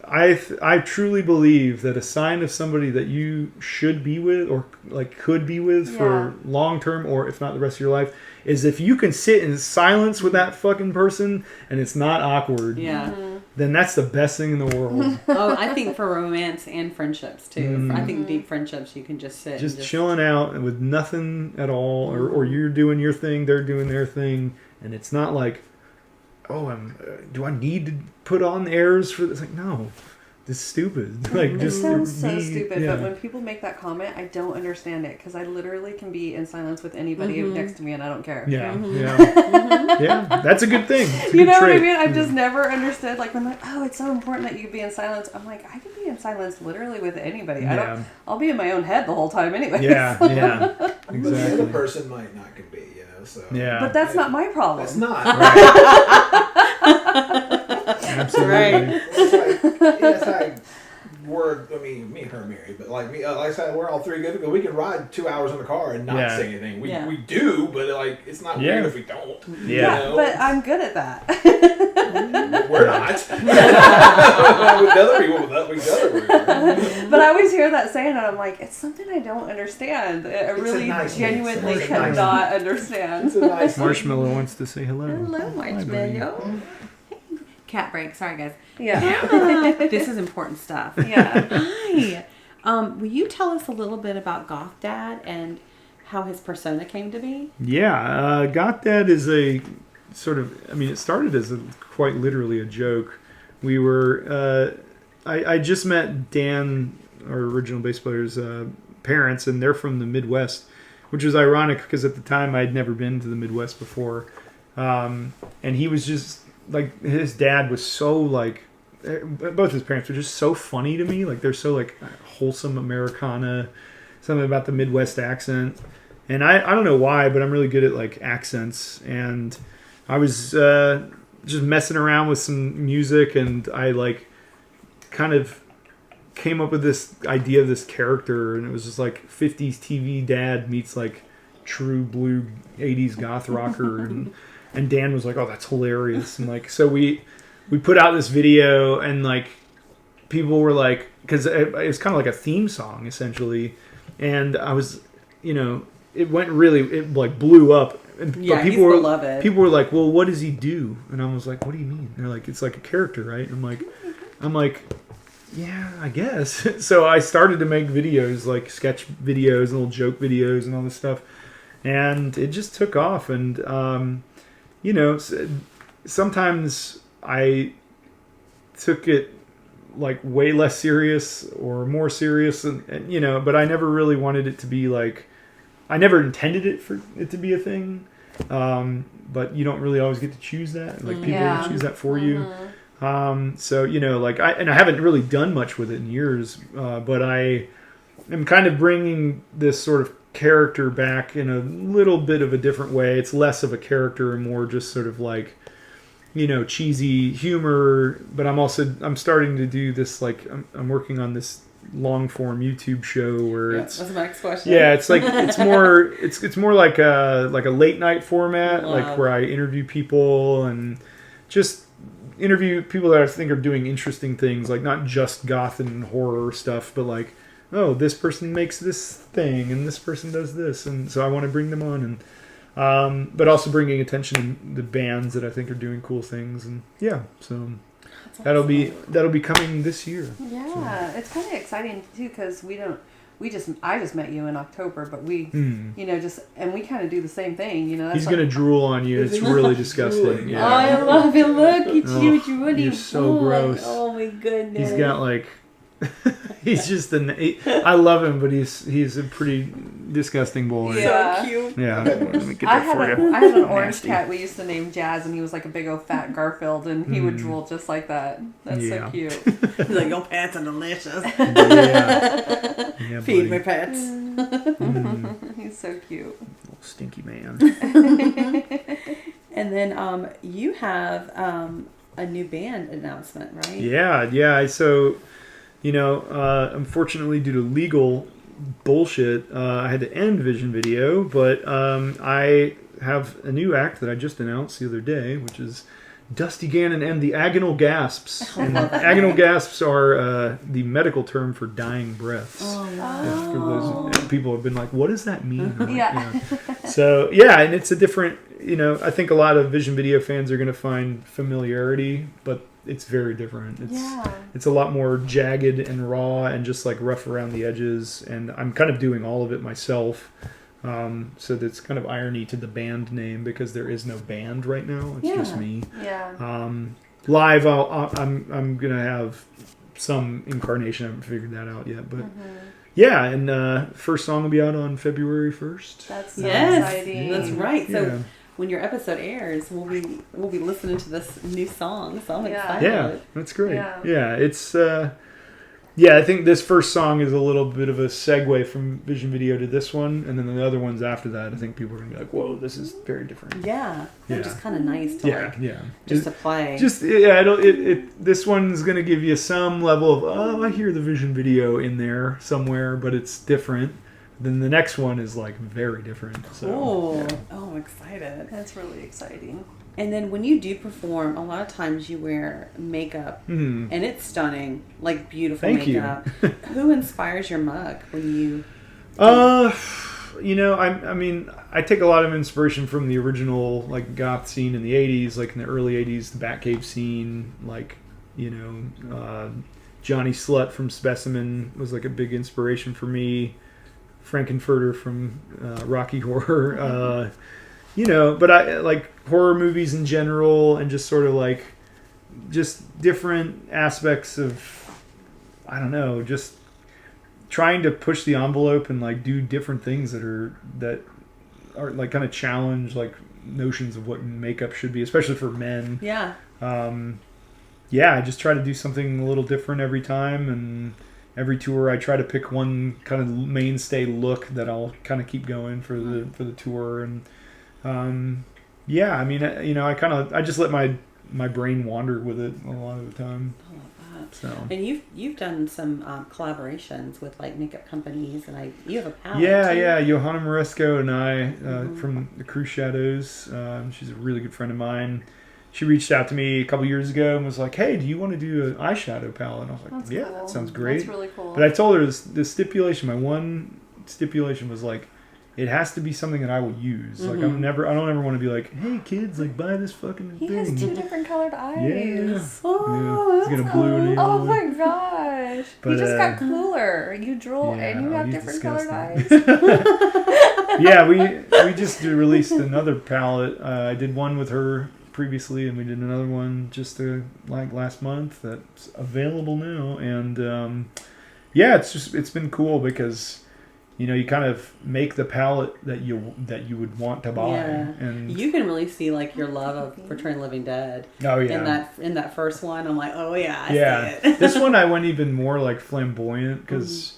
I truly believe that a sign of somebody that you should be with or like could be with for long term, or if not the rest of your life, is if you can sit in silence with that fucking person and it's not awkward. Yeah. Then that's the best thing in the world. Oh, I think for romance and friendships too. I think deep friendships you can just sit just chilling out and with nothing at all, or you're doing your thing, they're doing their thing, and it's not like, oh, do I need to put on airs for this? Like, no, it's stupid. Like, it just sounds so stupid, but when people make that comment, I don't understand it because I literally can be in silence with anybody next to me and I don't care. Yeah, yeah, that's a good thing. You know what I mean? I've just never understood. Like, when like, oh, it's so important that you be in silence. I'm like, I can be in silence literally with anybody. I'll be in my own head the whole time anyway. Yeah, exactly. But the other person might not can be, So. Yeah. But that's not my problem. That's not. Right. Absolutely. Right. It's like me and her are married, but like I said, we're all three good. We can ride 2 hours in the car and not say anything. We do, but like it's not weird if we don't. Yeah, but I'm good at that. We're not. With other people, with other But I always hear that saying, and I'm like, it's something I don't understand. I really genuinely cannot understand. It's a nice Marshmallow wants to say hello. Hello, Marshmallow. Cat break. Sorry, guys. Yeah. This is important stuff. Yeah. Hi. Will you tell us a little bit about Goth Dad and how his persona came to be? Yeah. Goth Dad is a sort of, it started as quite literally a joke. We were, I just met Dan, our original bass player's parents, and they're from the Midwest, which was ironic because at the time I'd never been to the Midwest before. And he was just, like, his dad was so, like, both his parents were just so funny to me. Like, they're so, like, wholesome Americana, something about the Midwest accent. And I don't know why, but I'm really good at, like, accents. And I was just messing around with some music, and I, like, kind of came up with this idea of this character, and it was just, like, 50s TV dad meets, like, true blue 80s goth rocker, and Dan was like, oh, that's hilarious. And like, so we we put out this video and like people were like, because it was kind of like a theme song essentially, and I was, it went really, it like blew up. And, but people were beloved. People were like, well, what does he do? And I was like, what do you mean? And they're like, it's like a character, right? And I'm like, yeah, I guess. So I started to make videos, like sketch videos and little joke videos and all this stuff, and it just took off. And sometimes I took it like way less serious or more serious, and but I never really wanted it to be like, I never intended it for it to be a thing, but you don't really always get to choose that. Like people choose that for you. So like I haven't really done much with it in years, but I am kind of bringing this sort of character back in a little bit of a different way. It's less of a character and more just sort of like, cheesy humor. But I'm starting to do this, like I'm working on this long form YouTube show where it's that's my next question. Yeah, it's like it's more like a late night format, like where I interview people and just interview people that I think are doing interesting things, like not just goth and horror stuff, but like, oh, this person makes this thing and this person does this, and so I want to bring them on, and but also bringing attention to the bands that I think are doing cool things, and so that'll be coming this year. Yeah, so. It's kind of exciting too because I just met you in October, but we just, and we kind of do the same thing. That's he's gonna drool on you. It's really disgusting. Yeah. Oh, I love it. Look at you drooling. You're so gross. Oh my goodness. He's got like. He's just I love him, but he's a pretty disgusting boy. Yeah. So cute. Yeah. I had an orange cat we used to name Jazz, and he was like a big old fat Garfield, and he would drool just like that. That's so cute. He's like, your pets are delicious. Yeah, feed my pets. He's so cute. Little stinky man. And then you have a new band announcement, right? Yeah. So. Unfortunately, due to legal bullshit, I had to end Vision Video, but I have a new act that I just announced the other day, which is Dusty Gannon and the Agonal Gasps. And agonal gasps are the medical term for dying breaths. Oh, wow. For those people have been like, what does that mean? Yeah. So, and it's a different, I think a lot of Vision Video fans are going to find familiarity, but it's very different. It's a lot more jagged and raw and just like rough around the edges, and I'm kind of doing all of it myself. So that's kind of irony to the band name because there is no band right now. It's just me. Yeah. Live, I'm gonna have some incarnation. I haven't figured that out yet, but and first song will be out on February 1st. That's so exciting. That's right. So. When your episode airs, we'll be listening to this new song, so I'm excited. Yeah, that's great. Yeah, it's I think this first song is a little bit of a segue from Vision Video to this one, and then the other ones after that, I think people are gonna be like, "Whoa, this is very different." Yeah, which is kind of nice to just to play. This one's gonna give you some level of I hear the Vision Video in there somewhere, but it's different. Then the next one is like very different. So, oh, I'm excited. That's really exciting. And then when you do perform, a lot of times you wear makeup, and it's stunning, like beautiful makeup. You. Who inspires your mug when you? I take a lot of inspiration from the original like goth scene in the '80s, like in the early '80s, the Batcave scene, like Johnny Slut from Specimen was like a big inspiration for me. Frankenfurter from Rocky Horror, but I like horror movies in general, and just sort of like just different aspects of, I don't know, just trying to push the envelope and like do different things that are like kind of challenge like notions of what makeup should be, especially for men. Yeah. I just try to do something a little different every time, and every tour I try to pick one kind of mainstay look that I'll kind of keep going for the tour, and I just let my brain wander with it a lot of the time. I love that. So. And you've done some collaborations with like makeup companies, and you have a palette. Yeah. Johanna Moresco and I from the Cruise Shadows. She's a really good friend of mine. she reached out to me a couple years ago and was like, "Hey, do you want to do an eyeshadow palette?" And I was like, That's "Yeah, cool. that sounds great." That's really cool. But I told her the stipulation. My one stipulation was like, it has to be something that I will use. Like I don't ever want to be like, "Hey kids, like buy this fucking He thing." has 2 different colored eyes. Yeah. Oh, He's that's got a blue and a cool. Oh yellow. my gosh. But, you just got cooler. You drool and you have he's different colored eyes. disgusting. Yeah, we just released another palette. I did one with her previously, and we did another one just like last month that's available now. And it's been cool because you kind of make the palette that you would want to buy. Yeah. And you can really see like your love of Return of the Living Dead. Oh yeah. In that first one, I'm like, oh yeah, I see it. This one I went even more like flamboyant because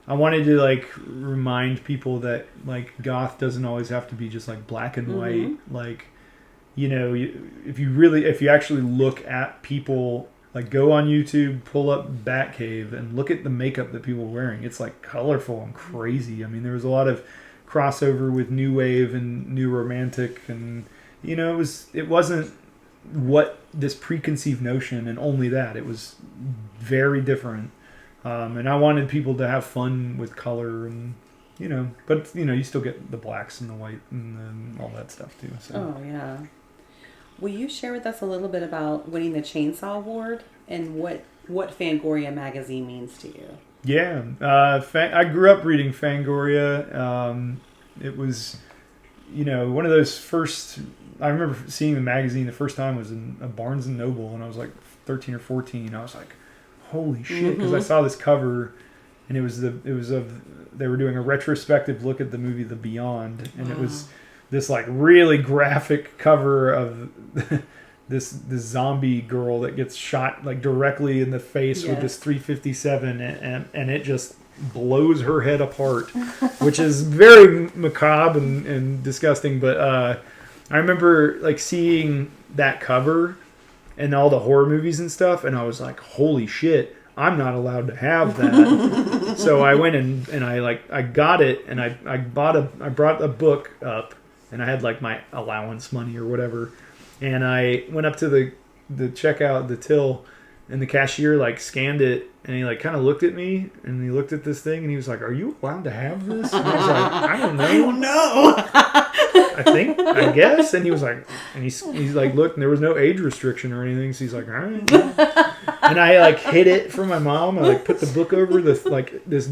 I wanted to like remind people that like goth doesn't always have to be just like black and white. Like, if you actually look at people, like go on YouTube, pull up Batcave and look at the makeup that people are wearing. It's like colorful and crazy. I mean, there was a lot of crossover with new wave and new romantic, and it wasn't what this preconceived notion and only that. It was very different. And I wanted people to have fun with color and, but you still get the blacks and the white and all that stuff too. So. Oh yeah. Will you share with us a little bit about winning the Chainsaw Award and what Fangoria magazine means to you? Yeah. I grew up reading Fangoria. It was, one of those first, I remember seeing the magazine the first time was in a Barnes & Noble when I was like 13 or 14. I was like, holy shit, because I saw this cover and they were doing a retrospective look at the movie The Beyond, and it was this like really graphic cover of this zombie girl that gets shot like directly in the face with this 357 and it just blows her head apart, which is very macabre and disgusting. But I remember like seeing that cover and all the horror movies and stuff, and I was like, holy shit, I'm not allowed to have that. So I went and I got it, and I brought a book up, and I had like my allowance money or whatever, and I went up to the checkout, the till, and the cashier like scanned it, and he like kind of looked at me, and he looked at this thing, and he was like, "Are you allowed to have this?" And I was like, "I don't know." I don't know. I guess. And he was like, and he's like, look, and there was no age restriction or anything. So he's like, all right. And I like hid it from my mom. I like put the book over this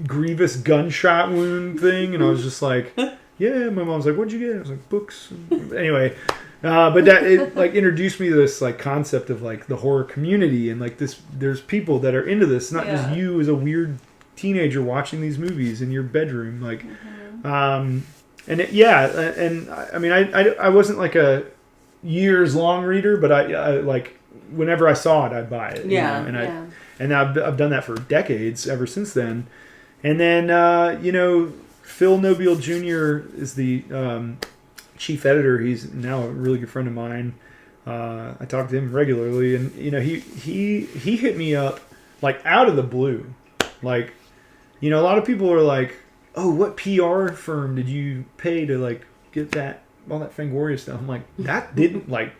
grievous gunshot wound thing, and I was just like, yeah. My mom's like, what'd you get? I was like, books. Anyway, but that it like introduced me to this like concept of like the horror community, and like this. There's people that are into this, not just you as a weird teenager watching these movies in your bedroom, like. And I mean, I wasn't like a years long reader, but I like whenever I saw it, I'd buy it. And I've done that for decades ever since then. And then Phil Nobile Jr. is the chief editor. He's now a really good friend of mine. I talk to him regularly, and he hit me up like out of the blue, like a lot of people are like, oh, what PR firm did you pay to like get all that Fangoria stuff? I'm like, that didn't like.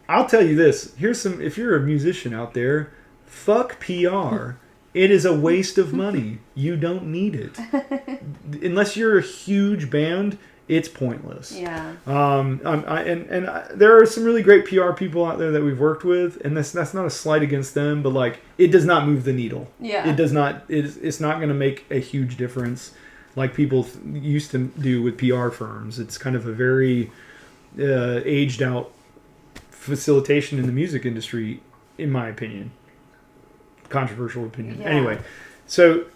I'll tell you this. If you're a musician out there, fuck PR. It is a waste of money. You don't need it. Unless you're a huge band, it's pointless. Yeah. There are some really great PR people out there that we've worked with, and that's not a slight against them, but like it does not move the needle. Yeah. It does not. It's not going to make a huge difference like people used to do with PR firms. It's kind of a very aged out facilitation in the music industry, in my opinion. Controversial opinion. Yeah. Anyway, so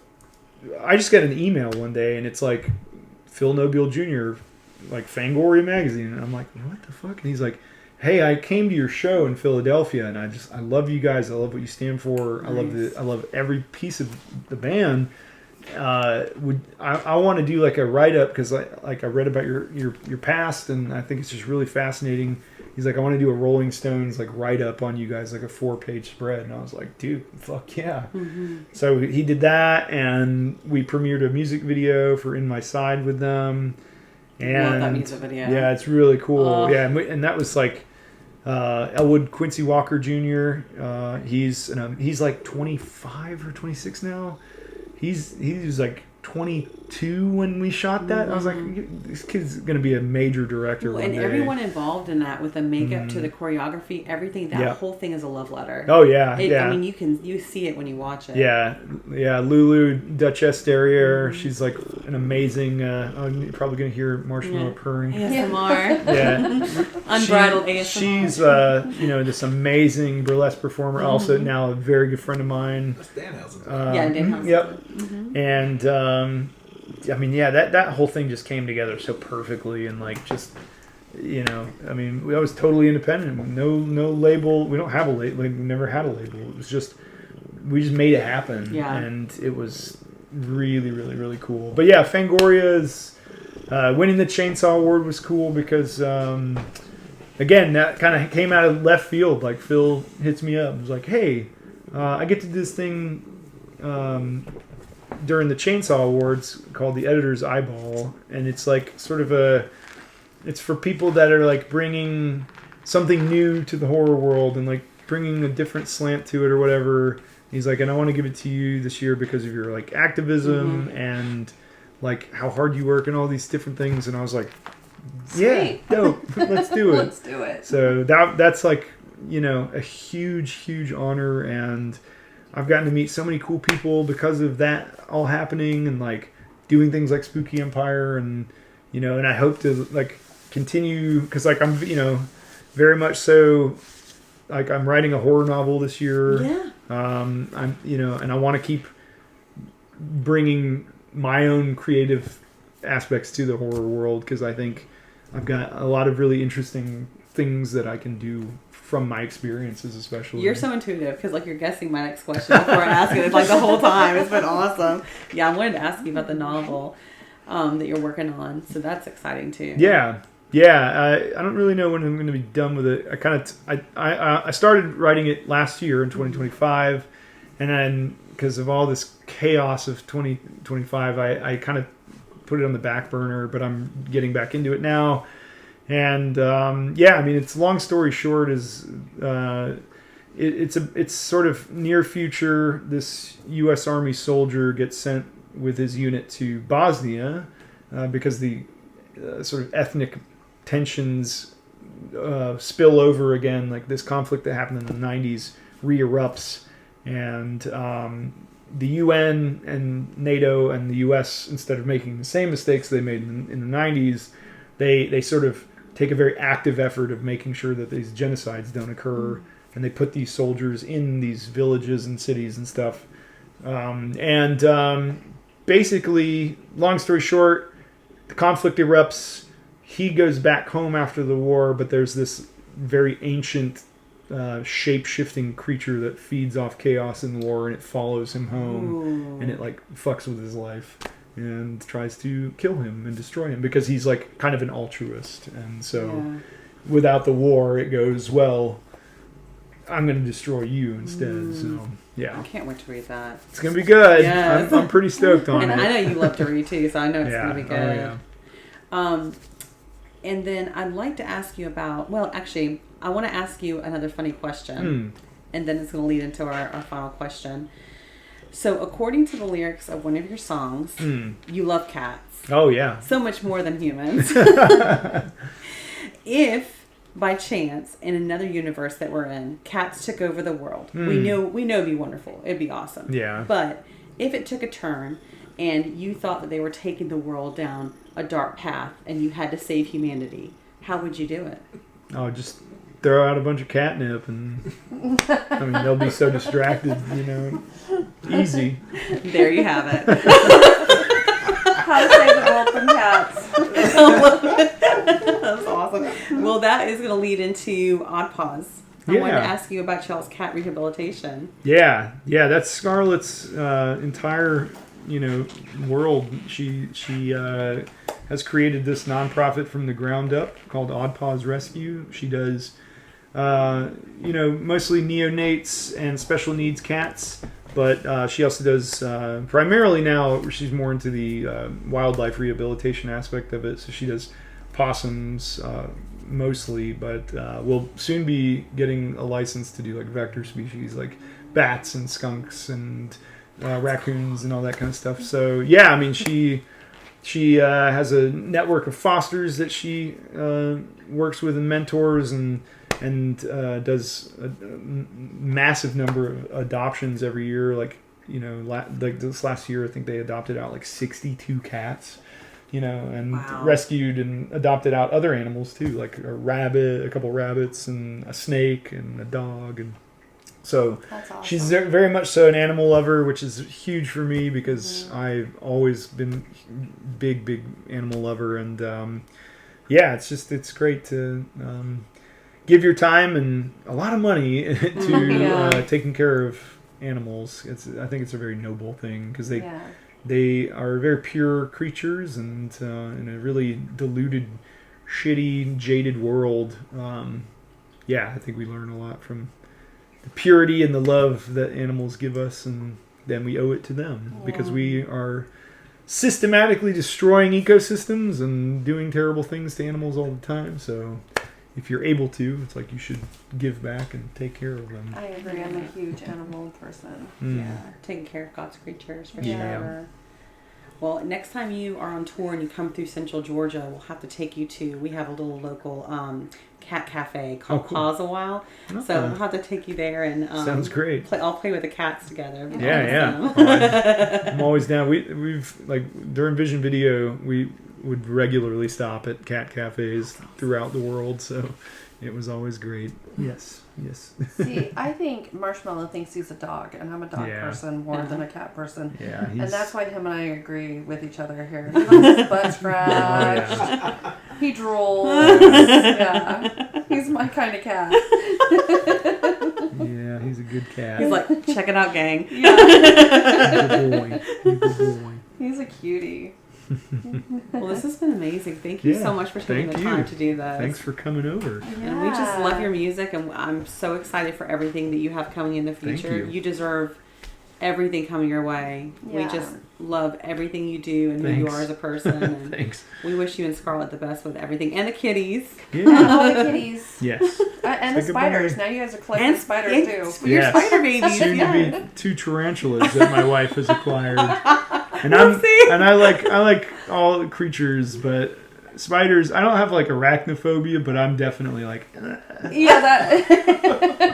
I just got an email one day, and it's like Phil Nobile Jr., like Fangoria magazine, and I'm like, what the fuck? And he's like, hey, I came to your show in Philadelphia, and I love you guys. I love what you stand for. Nice. I love every piece of the band. I want to do like a write-up because I read about your past, and I think it's just really fascinating. He's like, I want to do a Rolling Stones like write-up on you guys, like a 4-page spread. And I was like, dude, fuck yeah. Mm-hmm. So he did that, and we premiered a music video for In My Side with them. And love that music video. Yeah, it's really cool. Yeah, and that was like Elwood Quincy Walker Jr. He's like 25 or 26 now. He was like 22 when we shot that. I was like, this kid's going to be a major director. Well, and everyone involved in that, with the makeup to the choreography, everything, that whole thing is a love letter. Oh yeah, I mean, you see it when you watch it. Yeah. Lulu Duchess Derriere. She's like an amazing. You're probably going to hear marshmallow purring. ASMR. Yeah. Unbridled ASMR. She's this amazing burlesque performer. Also now a very good friend of mine. That's Danhausen. Danhausen. Yep. And. I mean, that whole thing just came together so perfectly, and like just, I mean, I was totally independent. No label. We don't have a label. We never had a label. It was just, we just made it happen. Yeah. And it was really, really, really cool. But yeah, Fangoria's winning the Chainsaw Award was cool because, again, that kind of came out of left field. Like Phil hits me up and was like, hey, I get to do this thing during the Chainsaw Awards called the Editor's Eyeball, and it's like sort of it's for people that are like bringing something new to the horror world and like bringing a different slant to it or whatever. He's like, and I want to give it to you this year because of your like activism and like how hard you work and all these different things. And I was like, yeah, dope, let's do it. Let's do it. So that's like, a huge honor, and I've gotten to meet so many cool people because of that all happening, and like doing things like Spooky Empire, and and I hope to like continue, because like I'm very much so like I'm writing a horror novel this year. Yeah. I'm and I want to keep bringing my own creative aspects to the horror world, because I think I've got a lot of really interesting things that I can do from my experiences, especially. You're so intuitive, because like you're guessing my next question before I ask it. Like the whole time, it's been awesome. Yeah, I wanted to ask you about the novel that you're working on, so that's exciting too. Yeah. I don't really know when I'm going to be done with it. I started writing it last year in 2025, and then because of all this chaos of 2025, I kind of put it on the back burner, but I'm getting back into it now. And I mean, it's long story short is it's sort of near future. This U.S. Army soldier gets sent with his unit to Bosnia because the sort of ethnic tensions spill over again. Like this conflict that happened in the 90s re-erupts, and the UN and NATO and the U.S., instead of making the same mistakes they made in the 90s, they sort of take a very active effort of making sure that these genocides don't occur, and they put these soldiers in these villages and cities and stuff. Basically, long story short, the conflict erupts. He goes back home after the war, but there's this very ancient shape-shifting creature that feeds off chaos in the war, and it follows him home. And it like fucks with his life and tries to kill him and destroy him, because he's like kind of an altruist. And so without the war, it goes, well, I'm going to destroy you instead. So yeah, I can't wait to read that. it's going to be good. Yes. I'm pretty stoked on And it. I know you love to read too, so I know it's going to be good. Oh, yeah. And then I'd like to ask you about, well, actually, I want to ask you another funny question. And then it's going to lead into our final question. So according to the lyrics of one of your songs, you love cats. Oh, yeah. So much more than humans. If, by chance, in another universe that we're in, cats took over the world, we know it'd be wonderful. It'd be awesome. Yeah. But if it took a turn and you thought that they were taking the world down a dark path and you had to save humanity, how would you do it? Oh, just throw out a bunch of catnip, and I mean, they'll be so distracted, easy. There you have it. How to save the world from cats. That's awesome. Well, that is going to lead into Odd Paws. I wanted to ask you about y'all's cat rehabilitation. Yeah, that's Scarlett's entire, world. She has created this nonprofit from the ground up called Odd Paws Rescue. She does, mostly neonates and special needs cats, but she also does primarily now. She's more into the wildlife rehabilitation aspect of it. So she does possums, mostly, but we'll soon be getting a license to do like vector species like bats and skunks and raccoons and all that kind of stuff. So yeah, I mean she has a network of fosters that she works with and mentors and does a massive number of adoptions every year. Like, you know, like this last year, I think they adopted out like 62 cats, you know, and rescued and adopted out other animals too, like a couple rabbits and a snake and a dog. And so awesome. She's very much so an animal lover, which is huge for me because I've always been big animal lover. And it's great to give your time and a lot of money to taking care of animals. I think it's a very noble thing because they are very pure creatures, and in a really diluted, shitty, jaded world, I think we learn a lot from the purity and the love that animals give us, and then we owe it to them because we are systematically destroying ecosystems and doing terrible things to animals all the time. So if you're able to, it's like you should give back and take care of them. I agree. I'm a huge animal person. Yeah, taking care of God's creatures for sure. Well, next time you are on tour and you come through Central Georgia, we'll have to take you to. We have a little local cat cafe called Pause a While, so we'll have to take you there and sounds great. I'll play with the cats together. I'm always down. We've like during Vision Video, we would regularly stop at cat cafes throughout the world, so it was always great. Yes. See, I think Marshmallow thinks he's a dog, and I'm a dog person more than a cat person. Yeah, and that's why him and I agree with each other here. He likes his butt scratched. He drools. He's my kind of cat. Yeah, he's a good cat. He's like, check it out, gang. Yeah. Good boy. He's a cutie. Well, this has been amazing. Thank you so much for taking the time to do this. Thanks for coming over. And we just love your music, and I'm so excited for everything that you have coming in the future. Thank you. You deserve everything coming your way. We just love everything you do and who you are as a person. And Thanks. We wish you and Scarlett the best with everything, and the kitties. And all the kitties. Yes. And the spiders. Now you guys are collecting spiders too. Your spider babies. Soon to be 2 tarantulas that my wife has acquired. And I like all creatures, but spiders. I don't have like arachnophobia, but I'm definitely like. I'm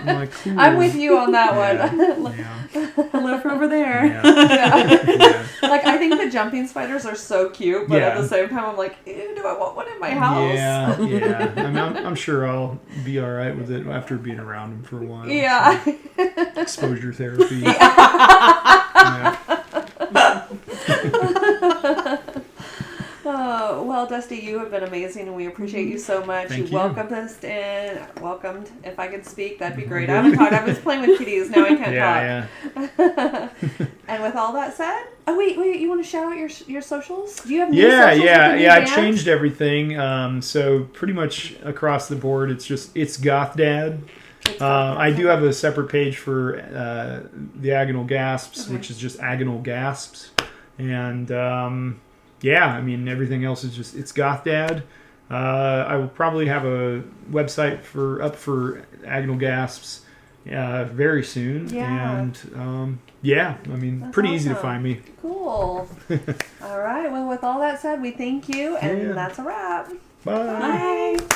like, cool. I'm with you on that one. Hello from over there. Like I think the jumping spiders are so cute, but at the same time I'm like, ew, do I want one in my house? Yeah. I mean, I'm sure I'll be all right with it after being around them for a while. Yeah. So. Exposure therapy. Well, Dusty, you have been amazing, and we appreciate you so much. Thank you. Welcomed if I could speak, that'd be great. I haven't talked. I was playing with kitties, now I can't talk. And with all that said, wait, you want to shout out your socials? Do you have new socials? I changed everything. So pretty much across the board, it's Goth Dad. I do have a separate page for the Agonal Gasps, which is just Agonal Gasps, and I mean everything else is it's Goth Dad. I will probably have a website up for Agonal Gasps very soon, and I mean that's pretty easy to find me. Cool. All right. Well, with all that said, we thank you, and that's a wrap. Bye. Bye.